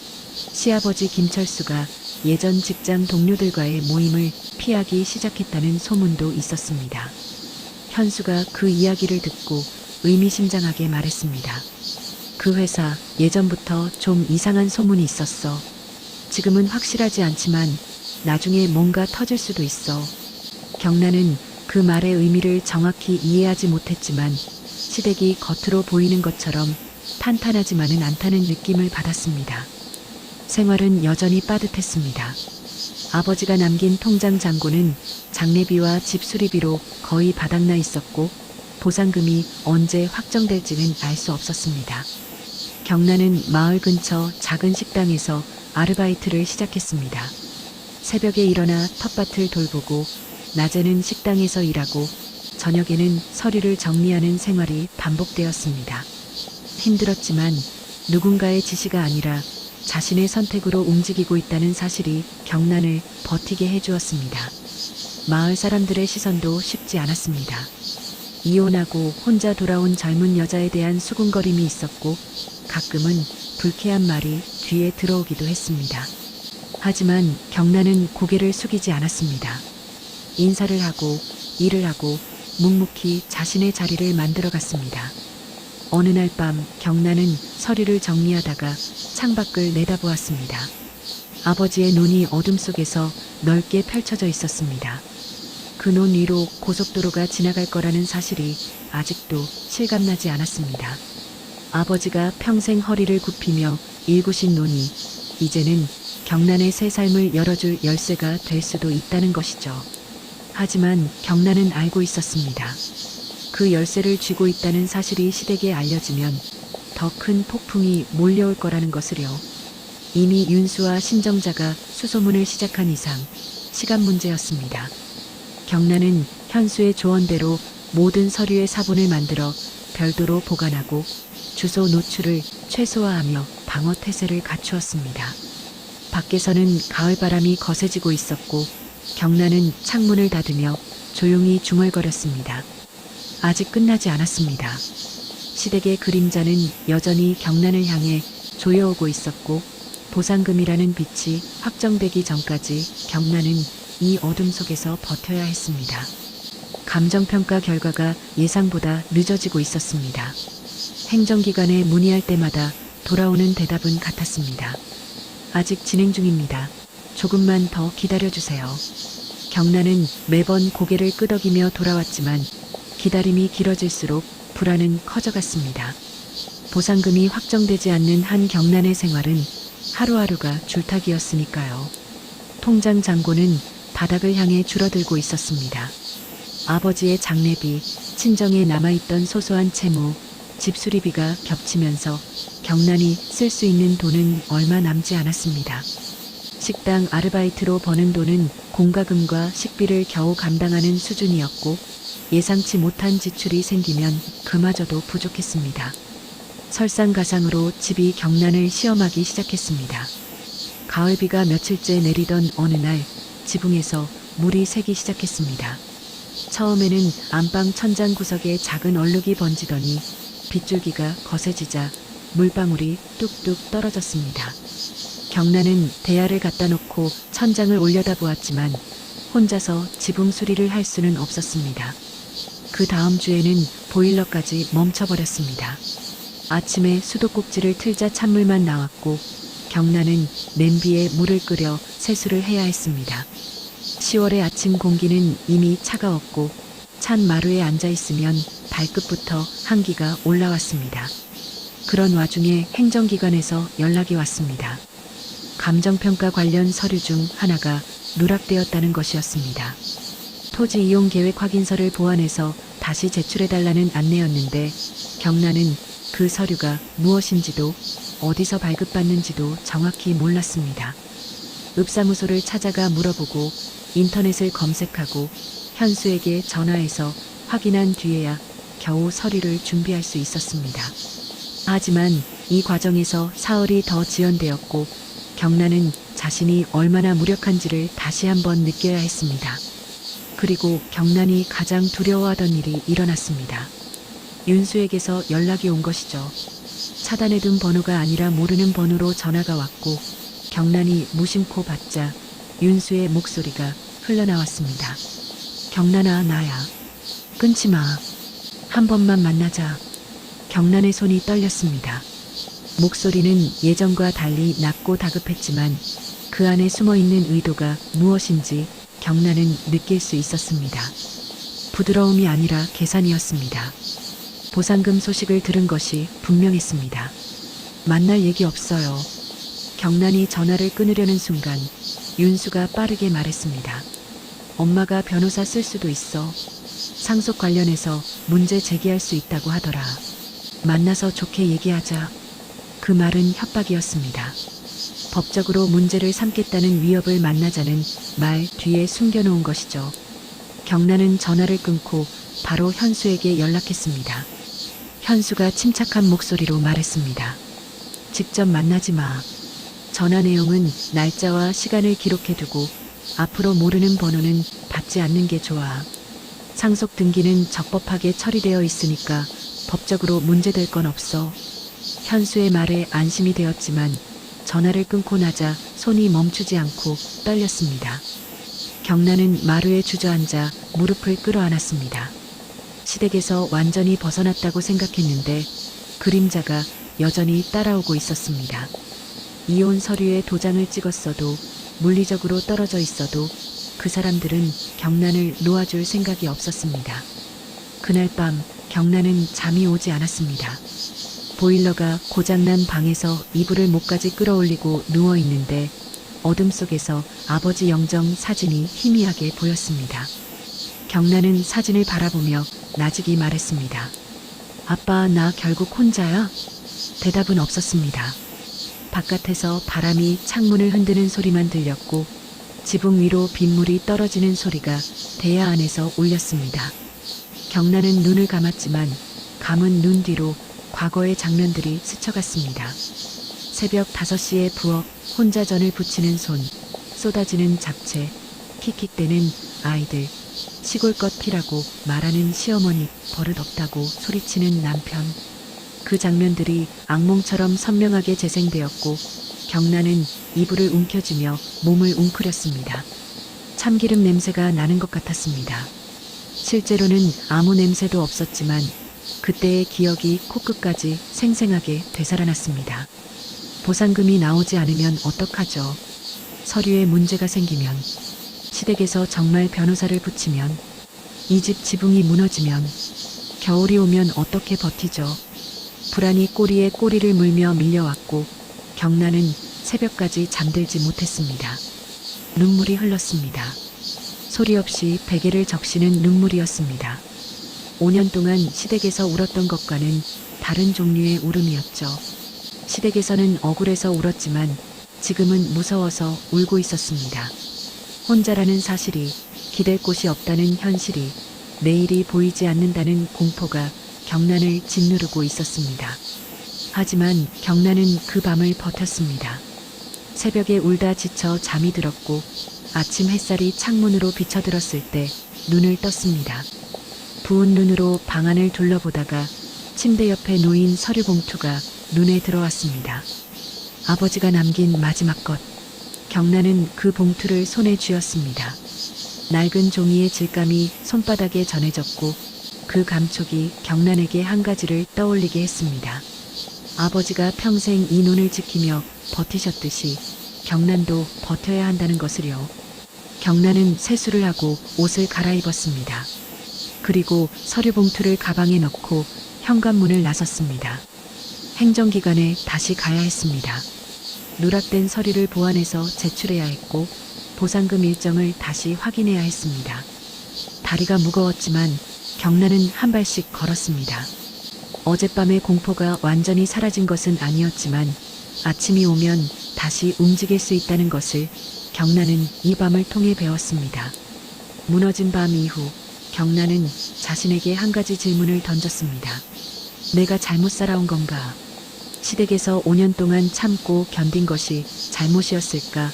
시아버지 김철수가 예전 직장 동료들과의 모임을 피하기 시작했다는 소문도 있었습니다. 현수가 그 이야기를 듣고 의미심장하게 말했습니다. 그 회사 예전부터 좀 이상한 소문이 있었어. 지금은 확실하지 않지만 나중에 뭔가 터질 수도 있어. 경란은 그 말의 의미를 정확히 이해하지 못했지만 시댁이 겉으로 보이는 것처럼 탄탄하지만은 않다는 느낌을 받았습니다. 생활은 여전히 빠듯했습니다. 아버지가 남긴 통장 잔고는 장례비와 집 수리비로 거의 바닥나 있었고 보상금이 언제 확정될지는 알 수 없었습니다. 경란은 마을 근처 작은 식당에서 아르바이트를 시작했습니다. 새벽에 일어나 텃밭을 돌보고 낮에는 식당에서 일하고 저녁에는 서류를 정리하는 생활이 반복되었습니다. 힘들었지만 누군가의 지시가 아니라 자신의 선택으로 움직이고 있다는 사실이 경란을 버티게 해주었습니다. 마을 사람들의 시선도 쉽지 않았습니다. 이혼하고 혼자 돌아온 젊은 여자에 대한 수군거림이 있었고 가끔은 불쾌한 말이 귀에 들어오기도 했습니다. 하지만 경란은 고개를 숙이지 않았습니다. 인사를 하고 일을 하고 묵묵히 자신의 자리를 만들어갔습니다. 어느 날 밤 경란은 서류를 정리하다가 창밖을 내다보았습니다. 아버지의 논이 어둠 속에서 넓게 펼쳐져 있었습니다. 그논 위로 고속도로가 지나갈 거라는 사실이 아직도 실감나지 않았습니다. 아버지가 평생 허리를 굽히며 일구신 논이 이제는 경란의 새 삶을 열어줄 열쇠가 될 수도 있다는 것이죠. 하지만 경란은 알고 있었습니다. 그 열쇠를 쥐고 있다는 사실이 시댁에 알려지면 더 큰 폭풍이 몰려올 거라는 것을요. 이미 윤수와 신정자가 수소문을 시작한 이상 시간 문제였습니다. 경란은 현수의 조언대로 모든 서류의 사본을 만들어 별도로 보관하고 주소 노출을 최소화하며 방어 태세를 갖추었습니다. 밖에서는 가을바람이 거세지고 있었고 경란은 창문을 닫으며 조용히 중얼거렸습니다. 아직 끝나지 않았습니다. 시댁의 그림자는 여전히 경란을 향해 조여오고 있었고 보상금이라는 빛이 확정되기 전까지 경란은 이 어둠 속에서 버텨야 했습니다. 감정평가 결과가 예상보다 늦어지고 있었습니다. 행정기관에 문의할 때마다 돌아오는 대답은 같았습니다. 아직 진행 중입니다. 조금만 더 기다려주세요. 경란은 매번 고개를 끄덕이며 돌아왔지만 기다림이 길어질수록 불안은 커져갔습니다. 보상금이 확정되지 않는 한 경란의 생활은 하루하루가 줄타기였으니까요. 통장 잔고는 바닥을 향해 줄어들고 있었습니다. 아버지의 장례비, 친정에 남아있던 소소한 채무, 집 수리비가 겹치면서 경란이 쓸 수 있는 돈은 얼마 남지 않았습니다. 식당 아르바이트로 버는 돈은 공과금과 식비를 겨우 감당하는 수준이었고 예상치 못한 지출이 생기면 그마저도 부족했습니다. 설상가상으로 집이 경란을 시험하기 시작했습니다. 가을비가 며칠째 내리던 어느 날 지붕에서 물이 새기 시작했습니다. 처음에는 안방 천장 구석에 작은 얼룩이 번지더니 빗줄기가 거세지자 물방울이 뚝뚝 떨어졌습니다. 경란은 대야를 갖다 놓고 천장을 올려다보았지만 혼자서 지붕 수리를 할 수는 없었습니다. 그 다음 주에는 보일러까지 멈춰버렸습니다. 아침에 수도꼭지를 틀자 찬물만 나왔고 경란은 냄비에 물을 끓여 세수를 해야 했습니다. 10월의 아침 공기는 이미 차가웠고 찬 마루에 앉아있으면 발끝부터 한기가 올라왔습니다. 그런 와중에 행정기관에서 연락이 왔습니다. 감정평가 관련 서류 중 하나가 누락되었다는 것이었습니다. 토지 이용 계획 확인서를 보완해서 다시 제출해달라는 안내였는데 경란은 그 서류가 무엇인지도 어디서 발급받는지도 정확히 몰랐습니다. 읍사무소를 찾아가 물어보고 인터넷을 검색하고 현수에게 전화해서 확인한 뒤에야 겨우 서류를 준비할 수 있었습니다. 하지만 이 과정에서 사흘이 더 지연되었고 경란은 자신이 얼마나 무력한지를 다시 한번 느껴야 했습니다. 그리고 경란이 가장 두려워하던 일이 일어났습니다. 윤수에게서 연락이 온 것이죠. 차단해둔 번호가 아니라 모르는 번호로 전화가 왔고 경란이 무심코 받자 윤수의 목소리가 흘러나왔습니다. 경란아, 나야. 끊지 마. 한 번만 만나자. 경란의 손이 떨렸습니다. 목소리는 예전과 달리 낮고 다급했지만 그 안에 숨어있는 의도가 무엇인지 경란은 느낄 수 있었습니다. 부드러움이 아니라 계산이었습니다. 보상금 소식을 들은 것이 분명했습니다. 만날 얘기 없어요. 경란이 전화를 끊으려는 순간 윤수가 빠르게 말했습니다. 엄마가 변호사 쓸 수도 있어. 상속 관련해서 문제 제기할 수 있다고 하더라. 만나서 좋게 얘기하자. 그 말은 협박이었습니다. 법적으로 문제를 삼겠다는 위협을 만나자는 말 뒤에 숨겨놓은 것이죠. 경란은 전화를 끊고 바로 현수에게 연락했습니다. 현수가 침착한 목소리로 말했습니다. 직접 만나지 마. 전화 내용은 날짜와 시간을 기록해두고 앞으로 모르는 번호는 받지 않는 게 좋아. 상속 등기는 적법하게 처리되어 있으니까 법적으로 문제될 건 없어. 현수의 말에 안심이 되었지만 전화를 끊고 나자 손이 멈추지 않고 떨렸습니다. 경란은 마루에 주저앉아 무릎을 끌어안았습니다. 시댁에서 완전히 벗어났다고 생각했는데 그림자가 여전히 따라오고 있었습니다. 이혼 서류에 도장을 찍었어도 물리적으로 떨어져 있어도 그 사람들은 경란을 놓아줄 생각이 없었습니다. 그날 밤 경란은 잠이 오지 않았습니다. 보일러가 고장난 방에서 이불을 목까지 끌어올리고 누워 있는데 어둠 속에서 아버지 영정 사진이 희미하게 보였습니다. 경란은 사진을 바라보며 나직이 말했습니다. 아빠, 나 결국 혼자야? 대답은 없었습니다. 바깥에서 바람이 창문을 흔드는 소리만 들렸고 지붕 위로 빗물이 떨어지는 소리가 대야 안에서 울렸습니다. 경란은 눈을 감았지만 감은 눈 뒤로 과거의 장면들이 스쳐갔습니다. 새벽 5시에 부엌 혼자 전을 부치는 손, 쏟아지는 잡채, 킥킥대는 아이들, 시골 것 피라고 말하는 시어머니, 버릇없다고 소리치는 남편. 그 장면들이 악몽처럼 선명하게 재생되었고 경란은 이불을 움켜쥐며 몸을 웅크렸습니다. 참기름 냄새가 나는 것 같았습니다. 실제로는 아무 냄새도 없었지만 그때의 기억이 코끝까지 생생하게 되살아났습니다. 보상금이 나오지 않으면 어떡하죠? 서류에 문제가 생기면, 시댁에서 정말 변호사를 붙이면, 이 집 지붕이 무너지면, 겨울이 오면 어떻게 버티죠? 불안이 꼬리에 꼬리를 물며 밀려왔고 경란은 새벽까지 잠들지 못했습니다. 눈물이 흘렀습니다. 소리 없이 베개를 적시는 눈물이었습니다. 5년 동안 시댁에서 울었던 것과는 다른 종류의 울음이었죠. 시댁에서는 억울해서 울었지만 지금은 무서워서 울고 있었습니다. 혼자라는 사실이, 기댈 곳이 없다는 현실이, 내일이 보이지 않는다는 공포가 경란을 짓누르고 있었습니다. 하지만 경란은 그 밤을 버텼습니다. 새벽에 울다 지쳐 잠이 들었고 아침 햇살이 창문으로 비쳐들었을 때 눈을 떴습니다. 부은 눈으로 방 안을 둘러보다가 침대 옆에 놓인 서류 봉투가 눈에 들어왔습니다. 아버지가 남긴 마지막 것. 경란은 그 봉투를 손에 쥐었습니다. 낡은 종이의 질감이 손바닥에 전해졌고 그 감촉이 경란에게 한 가지를 떠올리게 했습니다. 아버지가 평생 이 눈을 지키며 버티셨듯이 경란도 버텨야 한다는 것을요. 경란은 세수를 하고 옷을 갈아입었습니다. 그리고 서류 봉투를 가방에 넣고 현관문을 나섰습니다. 행정기관에 다시 가야 했습니다. 누락된 서류를 보완해서 제출해야 했고 보상금 일정을 다시 확인해야 했습니다. 다리가 무거웠지만 경란은 한 발씩 걸었습니다. 어젯밤의 공포가 완전히 사라진 것은 아니었지만 아침이 오면 다시 움직일 수 있다는 것을 경란은 이 밤을 통해 배웠습니다. 무너진 밤 이후 경란은 자신에게 한 가지 질문을 던졌습니다. 내가 잘못 살아온 건가? 시댁에서 5년 동안 참고 견딘 것이 잘못이었을까?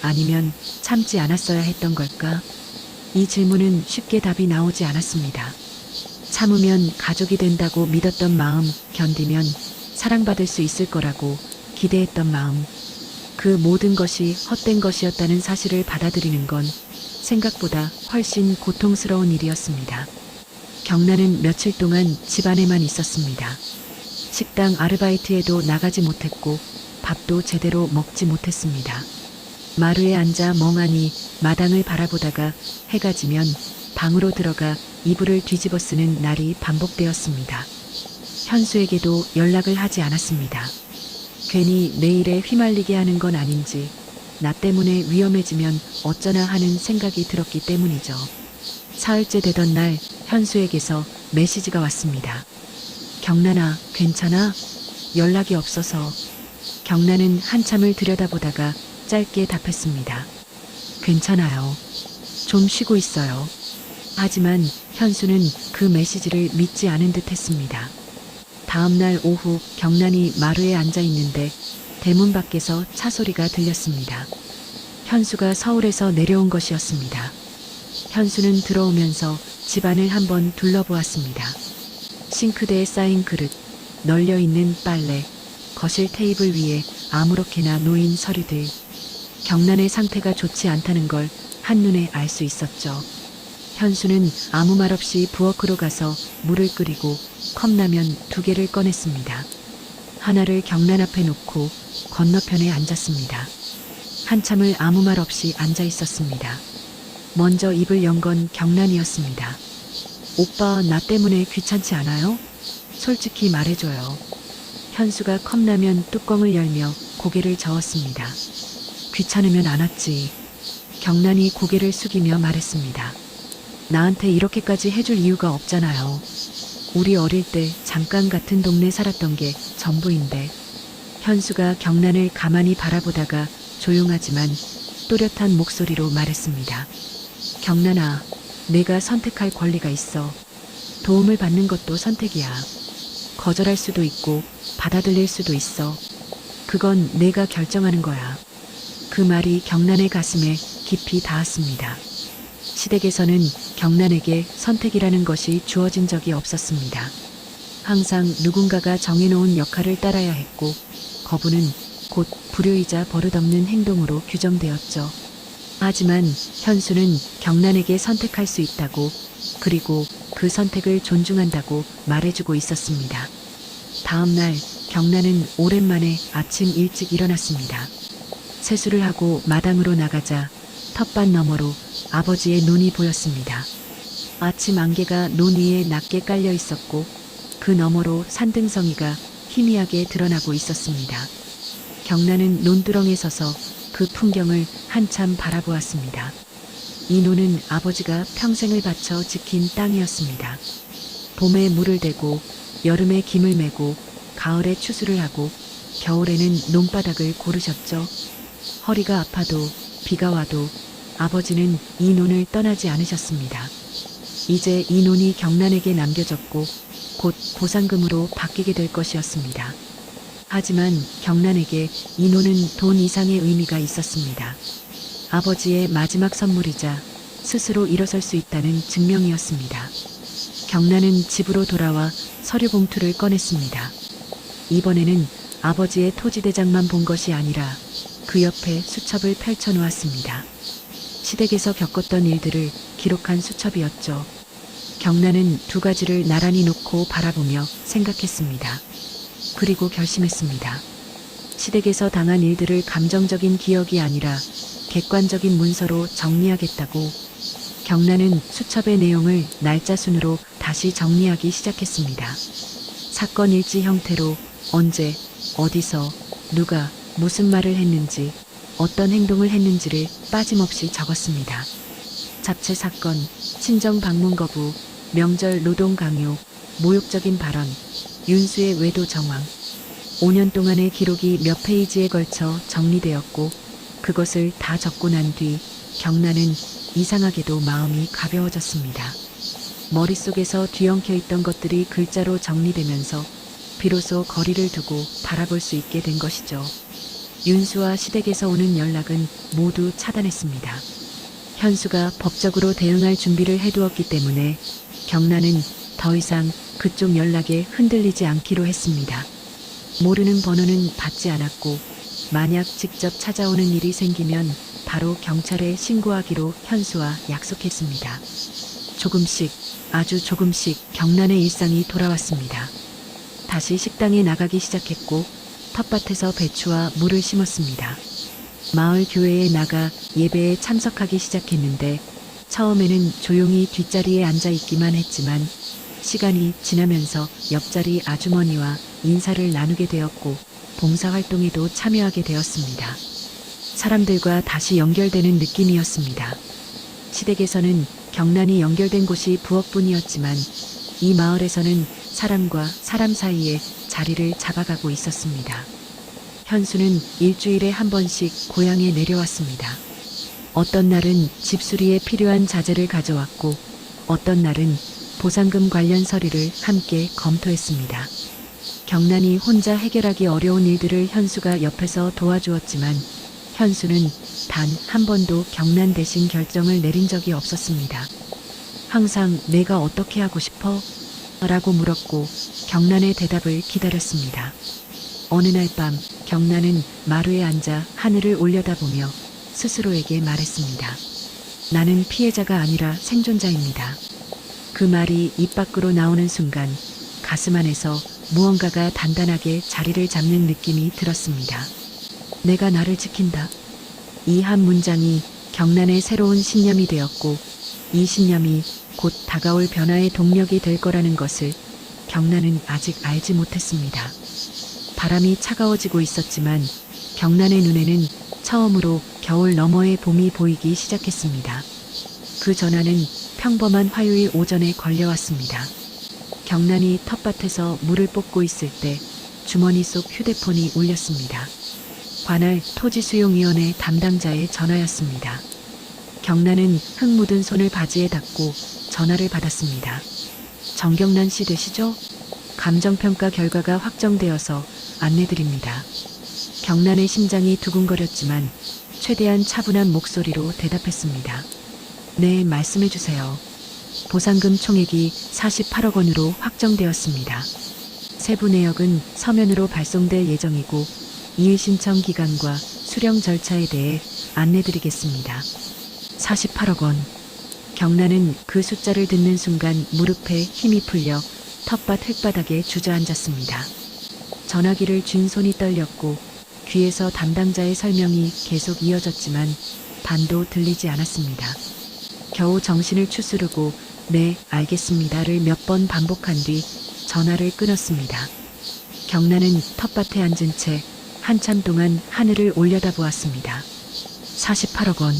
아니면 참지 않았어야 했던 걸까? 이 질문은 쉽게 답이 나오지 않았습니다. 참으면 가족이 된다고 믿었던 마음, 견디면 사랑받을 수 있을 거라고 기대했던 마음, 그 모든 것이 헛된 것이었다는 사실을 받아들이는 건 생각보다 훨씬 고통스러운 일이었습니다. 경란은 며칠 동안 집안에만 있었습니다. 식당 아르바이트에도 나가지 못했고 밥도 제대로 먹지 못했습니다. 마루에 앉아 멍하니 마당을 바라보다가 해가 지면 방으로 들어가 이불을 뒤집어 쓰는 날이 반복되었습니다. 현수에게도 연락을 하지 않았습니다. 괜히 내일에 휘말리게 하는 건 아닌지, 나 때문에 위험해지면 어쩌나 하는 생각이 들었기 때문이죠. 사흘째 되던 날 현수에게서 메시지가 왔습니다. 경란아, 괜찮아? 연락이 없어서. 경란은 한참을 들여다보다가 짧게 답했습니다. 괜찮아요. 좀 쉬고 있어요. 하지만 현수는 그 메시지를 믿지 않은 듯 했습니다. 다음날 오후 경란이 마루에 앉아 있는데 대문 밖에서 차 소리가 들렸습니다. 현수가 서울에서 내려온 것이었습니다. 현수는 들어오면서 집안을 한번 둘러보았습니다. 싱크대에 쌓인 그릇, 널려있는 빨래, 거실 테이블 위에 아무렇게나 놓인 서류들. 경란의 상태가 좋지 않다는 걸 한눈에 알 수 있었죠. 현수는 아무 말 없이 부엌으로 가서 물을 끓이고 컵라면 2개를 꺼냈습니다. 하나를 경란 앞에 놓고 건너편에 앉았습니다. 한참을 아무 말 없이 앉아 있었습니다. 먼저 입을 연 건 경란이었습니다. 오빠, 나 때문에 귀찮지 않아요? 솔직히 말해줘요. 현수가 컵라면 뚜껑을 열며 고개를 저었습니다. 귀찮으면 안 왔지. 경란이 고개를 숙이며 말했습니다. 나한테 이렇게까지 해줄 이유가 없잖아요. 우리 어릴 때 잠깐 같은 동네 살았던 게 전부인데. 현수가 경란을 가만히 바라보다가 조용하지만 또렷한 목소리로 말했습니다. 경란아, 내가 선택할 권리가 있어. 도움을 받는 것도 선택이야. 거절할 수도 있고 받아들일 수도 있어. 그건 내가 결정하는 거야. 그 말이 경란의 가슴에 깊이 닿았습니다. 시댁에서는 경란에게 선택이라는 것이 주어진 적이 없었습니다. 항상 누군가가 정해놓은 역할을 따라야 했고, 거부는 곧 불효이자 버릇없는 행동으로 규정되었죠. 하지만 현수는 경란에게 선택할 수 있다고, 그리고 그 선택을 존중한다고 말해주고 있었습니다. 다음 날 경란은 오랜만에 아침 일찍 일어났습니다. 세수를 하고 마당으로 나가자 텃밭 너머로 아버지의 눈이 보였습니다. 아침 안개가 논 위에 낮게 깔려 있었고 그 너머로 산등성이가 희미하게 드러나고 있었습니다. 경란은 논두렁에 서서 그 풍경을 한참 바라보았습니다. 이 논은 아버지가 평생을 바쳐 지킨 땅이었습니다. 봄에 물을 대고 여름에 김을 메고 가을에 추수를 하고 겨울에는 논바닥을 고르셨죠. 허리가 아파도 비가 와도 아버지는 이 논을 떠나지 않으셨습니다. 이제 이 논이 경란에게 남겨졌고 곧 보상금으로 바뀌게 될 것이었습니다. 하지만 경란에게 이 논은 돈 이상의 의미가 있었습니다. 아버지의 마지막 선물이자 스스로 일어설 수 있다는 증명이었습니다. 경란은 집으로 돌아와 서류 봉투를 꺼냈습니다. 이번에는 아버지의 토지대장만 본 것이 아니라 그 옆에 수첩을 펼쳐놓았습니다. 시댁에서 겪었던 일들을 기록한 수첩이었죠. 경란은 두 가지를 나란히 놓고 바라보며 생각했습니다. 그리고 결심했습니다. 시댁에서 당한 일들을 감정적인 기억이 아니라 객관적인 문서로 정리하겠다고. 경란은 수첩의 내용을 날짜 순으로 다시 정리하기 시작했습니다. 사건 일지 형태로 언제, 어디서, 누가, 무슨 말을 했는지, 어떤 행동을 했는지를 빠짐없이 적었습니다. 잡채 사건, 친정 방문 거부, 명절 노동 강요, 모욕적인 발언, 윤수의 외도 정황. 5년 동안의 기록이 몇 페이지에 걸쳐 정리되었고 그것을 다 적고 난 뒤 경란은 이상하게도 마음이 가벼워졌습니다. 머릿속에서 뒤엉켜 있던 것들이 글자로 정리되면서 비로소 거리를 두고 바라볼 수 있게 된 것이죠. 윤수와 시댁에서 오는 연락은 모두 차단했습니다. 현수가 법적으로 대응할 준비를 해두었기 때문에 경란은 더 이상 그쪽 연락에 흔들리지 않기로 했습니다. 모르는 번호는 받지 않았고 만약 직접 찾아오는 일이 생기면 바로 경찰에 신고하기로 현수와 약속했습니다. 조금씩, 아주 조금씩 경란의 일상이 돌아왔습니다. 다시 식당에 나가기 시작했고 텃밭에서 배추와 물을 심었습니다. 마을 교회에 나가 예배에 참석하기 시작했는데 처음에는 조용히 뒷자리에 앉아 있기만 했지만 시간이 지나면서 옆자리 아주머니와 인사를 나누게 되었고 봉사활동에도 참여하게 되었습니다. 사람들과 다시 연결되는 느낌이었습니다. 시댁에서는 경란이 연결된 곳이 부엌뿐이었지만 이 마을에서는 사람과 사람 사이에 자리를 잡아가고 있었습니다. 현수는 일주일에 한 번씩 고향에 내려왔습니다. 어떤 날은 집수리에 필요한 자재를 가져왔고 어떤 날은 보상금 관련 서류를 함께 검토했습니다. 경란이 혼자 해결하기 어려운 일들을 현수가 옆에서 도와주었지만 현수는 단 한 번도 경란 대신 결정을 내린 적이 없었습니다. 항상 내가 어떻게 하고 싶어? 라고 물었고 경란의 대답을 기다렸습니다. 어느 날 밤 경란은 마루에 앉아 하늘을 올려다보며 스스로에게 말했습니다. 나는 피해자가 아니라 생존자입니다. 그 말이 입 밖으로 나오는 순간 가슴 안에서 무언가가 단단하게 자리를 잡는 느낌이 들었습니다. 내가 나를 지킨다. 이 한 문장이 경란의 새로운 신념이 되었고 이 신념이 곧 다가올 변화의 동력이 될 거라는 것을 경란은 아직 알지 못했습니다. 바람이 차가워지고 있었지만 경란의 눈에는 처음으로 겨울 너머의 봄이 보이기 시작했습니다. 그 전화는 평범한 화요일 오전에 걸려왔습니다. 경란이 텃밭에서 물을 뽑고 있을 때 주머니 속 휴대폰이 울렸습니다. 관할 토지수용위원회 담당자의 전화였습니다. 경란은 흙 묻은 손을 바지에 닫고 전화를 받았습니다. 정경란 씨 되시죠? 감정평가 결과가 확정되어서 안내드립니다. 경란의 심장이 두근거렸지만 최대한 차분한 목소리로 대답했습니다. 네, 말씀해 주세요. 보상금 총액이 48억 원으로 확정되었습니다. 세부 내역은 서면으로 발송될 예정이고 이의 신청 기간과 수령 절차에 대해 안내드리겠습니다. 48억 원. 경란은 그 숫자를 듣는 순간 무릎에 힘이 풀려 텃밭 흙바닥에 주저앉았습니다. 전화기를 쥔 손이 떨렸고 귀에서 담당자의 설명이 계속 이어졌지만 반도 들리지 않았습니다. 겨우 정신을 추스르고 네, 알겠습니다를 몇 번 반복한 뒤 전화를 끊었습니다. 경란은 텃밭에 앉은 채 한참 동안 하늘을 올려다보았습니다. 48억 원.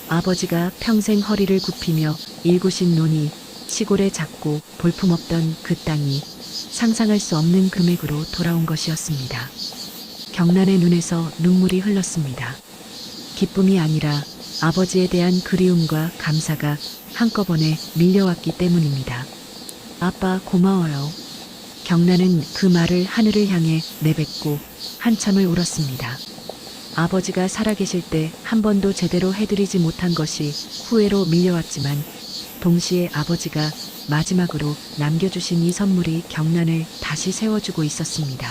아버지가 평생 허리를 굽히며 일구신 논이 시골에 작고 볼품없던 그 땅이 상상할 수 없는 금액으로 돌아온 것이었습니다. 경란의 눈에서 눈물이 흘렀습니다. 기쁨이 아니라 아버지에 대한 그리움과 감사가 한꺼번에 밀려왔기 때문입니다. 아빠 고마워요. 경란은 그 말을 하늘을 향해 내뱉고 한참을 울었습니다. 아버지가 살아계실 때 한 번도 제대로 해드리지 못한 것이 후회로 밀려왔지만 동시에 아버지가 마지막으로 남겨주신 이 선물이 경란을 다시 세워주고 있었습니다.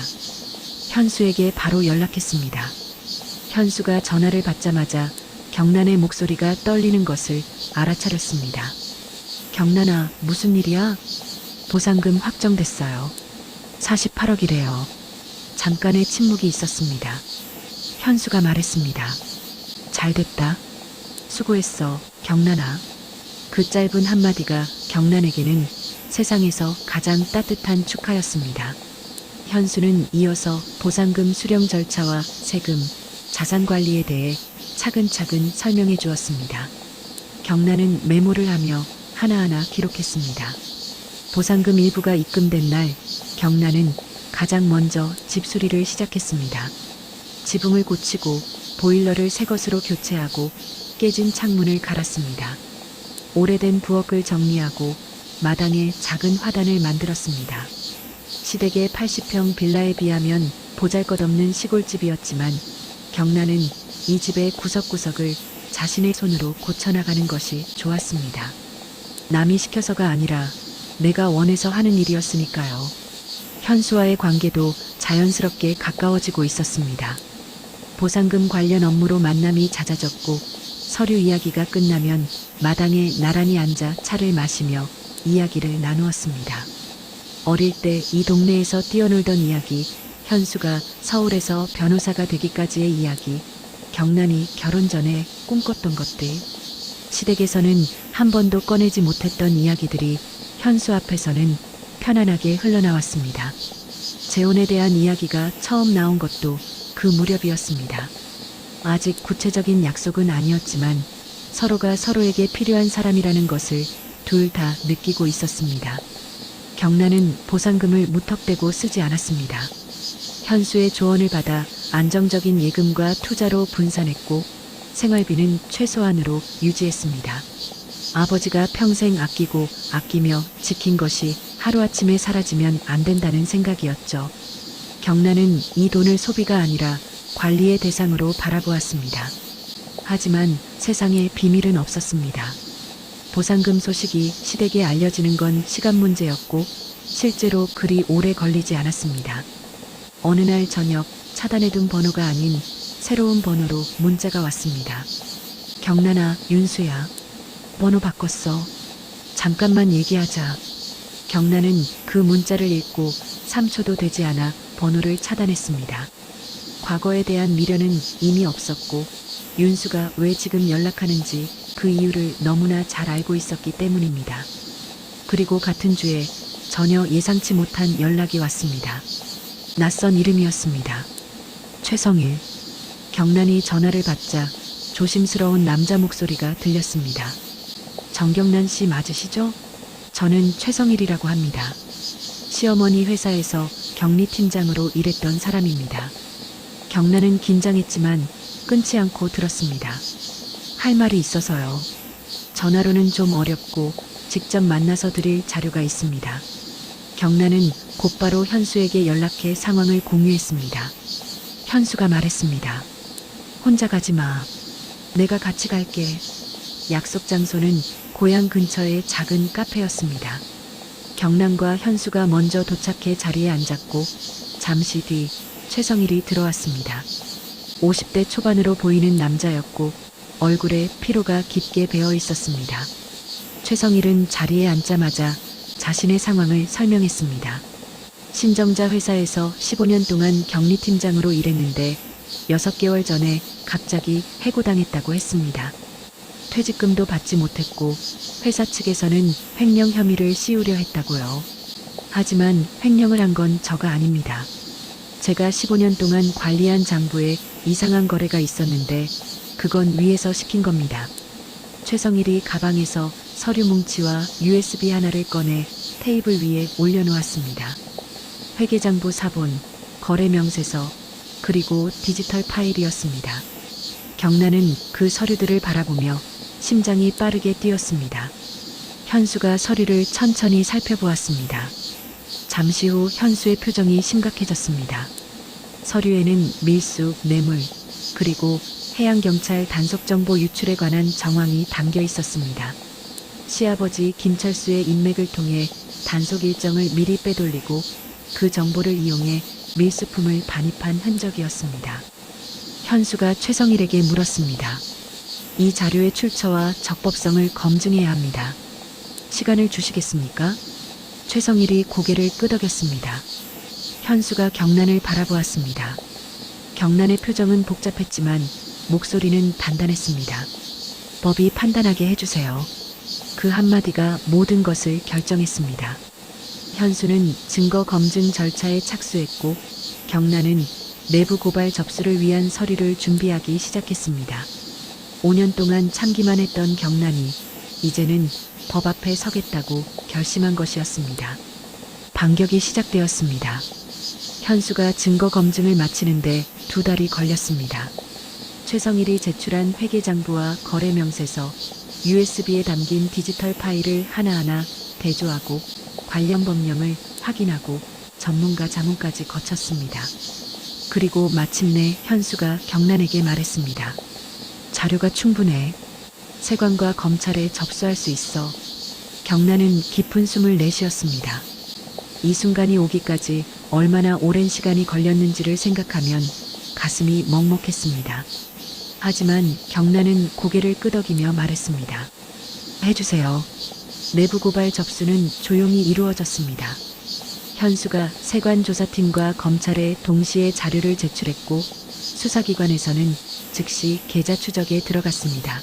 현수에게 바로 연락했습니다. 현수가 전화를 받자마자 경란의 목소리가 떨리는 것을 알아차렸습니다. 경란아, 무슨 일이야? 보상금 확정됐어요. 48억이래요. 잠깐의 침묵이 있었습니다. 현수가 말했습니다. 잘됐다. 수고했어, 경란아. 그 짧은 한마디가 경란에게는 세상에서 가장 따뜻한 축하였습니다. 현수는 이어서 보상금 수령 절차와 세금, 자산 관리에 대해 차근차근 설명해 주었습니다. 경란은 메모를 하며 하나하나 기록했습니다. 보상금 일부가 입금된 날, 경란은 가장 먼저 집 수리를 시작했습니다. 지붕을 고치고 보일러를 새 것으로 교체하고 깨진 창문을 갈았습니다. 오래된 부엌을 정리하고 마당에 작은 화단을 만들었습니다. 시댁의 80평 빌라에 비하면 보잘것없는 시골집이었지만 경란은 이 집의 구석구석을 자신의 손으로 고쳐나가는 것이 좋았습니다. 남이 시켜서가 아니라 내가 원해서 하는 일이었으니까요. 현수와의 관계도 자연스럽게 가까워지고 있었습니다. 보상금 관련 업무로 만남이 잦아졌고 서류 이야기가 끝나면 마당에 나란히 앉아 차를 마시며 이야기를 나누었습니다. 어릴 때 이 동네에서 뛰어놀던 이야기, 현수가 서울에서 변호사가 되기까지의 이야기, 경란이 결혼 전에 꿈꿨던 것들, 시댁에서는 한 번도 꺼내지 못했던 이야기들이 현수 앞에서는 편안하게 흘러나왔습니다. 재혼에 대한 이야기가 처음 나온 것도 그 무렵이었습니다. 아직 구체적인 약속은 아니었지만 서로가 서로에게 필요한 사람이라는 것을 둘 다 느끼고 있었습니다. 경란은 보상금을 무턱대고 쓰지 않았습니다. 현수의 조언을 받아 안정적인 예금과 투자로 분산했고 생활비는 최소한으로 유지했습니다. 아버지가 평생 아끼고 아끼며 지킨 것이 하루아침에 사라지면 안 된다는 생각이었죠. 경란은 이 돈을 소비가 아니라 관리의 대상으로 바라보았습니다. 하지만 세상에 비밀은 없었습니다. 보상금 소식이 시댁에 알려지는 건 시간 문제였고 실제로 그리 오래 걸리지 않았습니다. 어느 날 저녁 차단해둔 번호가 아닌 새로운 번호로 문자가 왔습니다. 경란아, 윤수야. 번호 바꿨어. 잠깐만 얘기하자. 경란은 그 문자를 읽고 3초도 되지 않아 번호를 차단했습니다. 과거에 대한 미련은 이미 없었고 윤수가 왜 지금 연락하는지 그 이유를 너무나 잘 알고 있었기 때문입니다. 그리고 같은 주에 전혀 예상치 못한 연락이 왔습니다. 낯선 이름이었습니다. 최성일. 경란이 전화를 받자 조심스러운 남자 목소리가 들렸습니다. 정경란 씨 맞으시죠? 저는 최성일이라고 합니다. 시어머니 회사에서 격리팀장으로 일했던 사람입니다. 경란은 긴장했지만 끊지 않고 들었습니다. 할 말이 있어서요. 전화로는 좀 어렵고 직접 만나서 드릴 자료가 있습니다. 경란은 곧바로 현수에게 연락해 상황을 공유했습니다. 현수가 말했습니다. 혼자 가지 마. 내가 같이 갈게. 약속 장소는 고향 근처의 작은 카페였습니다. 경란과 현수가 먼저 도착해 자리에 앉았고 잠시 뒤 최성일이 들어왔습니다. 50대 초반으로 보이는 남자였고 얼굴에 피로가 깊게 배어 있었습니다. 최성일은 자리에 앉자마자 자신의 상황을 설명했습니다. 신정자 회사에서 15년 동안 격리팀장으로 일했는데 6개월 전에 갑자기 해고당했다고 했습니다. 퇴직금도 받지 못했고 회사 측에서는 횡령 혐의를 씌우려 했다고요. 하지만 횡령을 한 건 저가 아닙니다. 제가 15년 동안 관리한 장부에 이상한 거래가 있었는데 그건 위에서 시킨 겁니다. 최성일이 가방에서 서류 뭉치와 USB 하나를 꺼내 테이블 위에 올려놓았습니다. 회계장부 사본, 거래 명세서, 그리고 디지털 파일이었습니다. 경란은 그 서류들을 바라보며 심장이 빠르게 뛰었습니다. 현수가 서류를 천천히 살펴보았습니다. 잠시 후 현수의 표정이 심각해졌습니다. 서류에는 밀수, 뇌물, 그리고 해양경찰 단속정보 유출에 관한 정황이 담겨 있었습니다. 시아버지 김철수의 인맥을 통해 단속 일정을 미리 빼돌리고 그 정보를 이용해 밀수품을 반입한 흔적이었습니다. 현수가 최성일에게 물었습니다. 이 자료의 출처와 적법성을 검증해야 합니다. 시간을 주시겠습니까? 최성일이 고개를 끄덕였습니다. 현수가 경란을 바라보았습니다. 경란의 표정은 복잡했지만 목소리는 단단했습니다. 법이 판단하게 해주세요. 그 한마디가 모든 것을 결정했습니다. 현수는 증거 검증 절차에 착수했고 경란은 내부 고발 접수를 위한 서류를 준비하기 시작했습니다. 5년 동안 참기만 했던 경란이 이제는 법 앞에 서겠다고 결심한 것이었습니다. 반격이 시작되었습니다. 현수가 증거 검증을 마치는데 2달이 걸렸습니다. 최성일이 제출한 회계장부와 거래명세서, USB에 담긴 디지털 파일을 하나하나 대조하고 관련 법령을 확인하고 전문가 자문까지 거쳤습니다. 그리고 마침내 현수가 경란에게 말했습니다. 자료가 충분해. 세관과 검찰에 접수할 수 있어. 경란은 깊은 숨을 내쉬었습니다. 이 순간이 오기까지 얼마나 오랜 시간이 걸렸는지를 생각하면 가슴이 먹먹했습니다. 하지만 경란은 고개를 끄덕이며 말했습니다. 해주세요. 내부 고발 접수는 조용히 이루어졌습니다. 현수가 세관조사팀과 검찰에 동시에 자료를 제출했고 수사기관에서는 즉시 계좌 추적에 들어갔습니다.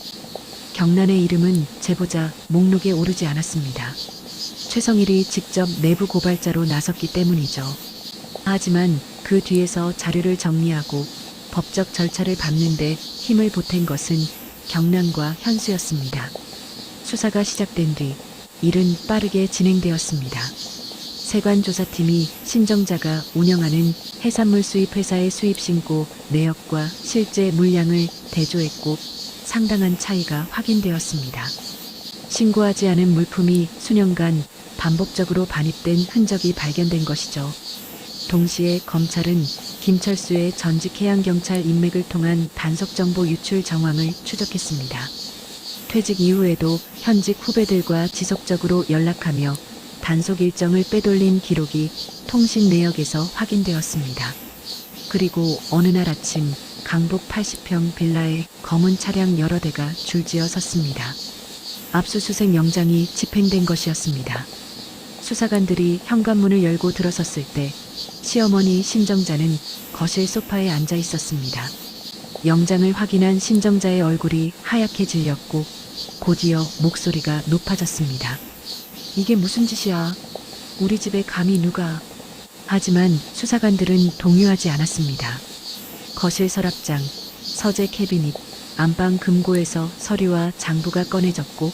경란의 이름은 제보자 목록에 오르지 않았습니다. 최성일이 직접 내부 고발자로 나섰기 때문이죠. 하지만 그 뒤에서 자료를 정리하고 법적 절차를 밟는데 힘을 보탠 것은 경란과 현수였습니다. 수사가 시작된 뒤 일은 빠르게 진행되었습니다. 세관조사팀이 신정자가 운영하는 해산물 수입 회사의 수입 신고 내역과 실제 물량을 대조했고 상당한 차이가 확인되었습니다. 신고하지 않은 물품이 수년간 반복적으로 반입된 흔적이 발견된 것이죠. 동시에 검찰은 김철수의 전직 해양경찰 인맥을 통한 단속정보 유출 정황을 추적했습니다. 퇴직 이후에도 현직 후배들과 지속적으로 연락하며 단속 일정을 빼돌린 기록이 통신 내역에서 확인되었습니다. 그리고 어느 날 아침 강북 80평 빌라에 검은 차량 여러 대가 줄지어 섰습니다. 압수수색 영장이 집행된 것이었습니다. 수사관들이 현관문을 열고 들어섰을 때 시어머니 신정자는 거실 소파에 앉아 있었습니다. 영장을 확인한 신정자의 얼굴이 하얗게 질렸고 곧이어 목소리가 높아졌습니다. 이게 무슨 짓이야? 우리 집에 감히 누가? 하지만 수사관들은 동요하지 않았습니다. 거실 서랍장, 서재 캐비닛, 안방 금고에서 서류와 장부가 꺼내졌고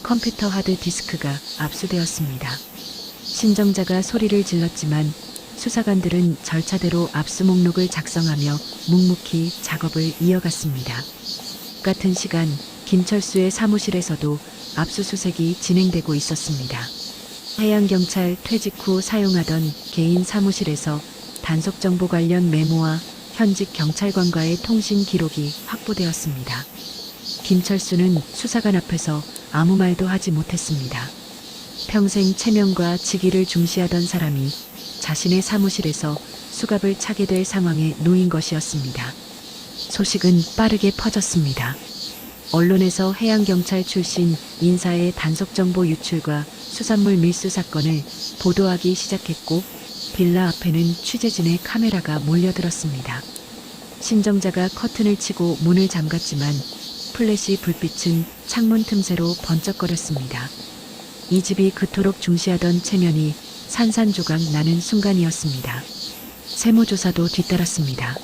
컴퓨터 하드 디스크가 압수되었습니다. 신정자가 소리를 질렀지만 수사관들은 절차대로 압수 목록을 작성하며 묵묵히 작업을 이어갔습니다. 같은 시간 김철수의 사무실에서도 압수수색이 진행되고 있었습니다. 해양경찰 퇴직 후 사용하던 개인 사무실에서 단속정보 관련 메모와 현직 경찰관과의 통신 기록이 확보되었습니다. 김철수는 수사관 앞에서 아무 말도 하지 못했습니다. 평생 체면과 직위를 중시하던 사람이 자신의 사무실에서 수갑을 차게 될 상황에 놓인 것이었습니다. 소식은 빠르게 퍼졌습니다. 언론에서 해양경찰 출신 인사의 단속정보 유출과 수산물 밀수 사건을 보도하기 시작했고 빌라 앞에는 취재진의 카메라가 몰려들었습니다. 신정자가 커튼을 치고 문을 잠갔지만 플래시 불빛은 창문 틈새로 번쩍거렸습니다. 이 집이 그토록 중시하던 체면이 산산조각 나는 순간이었습니다. 세무조사도 뒤따랐습니다.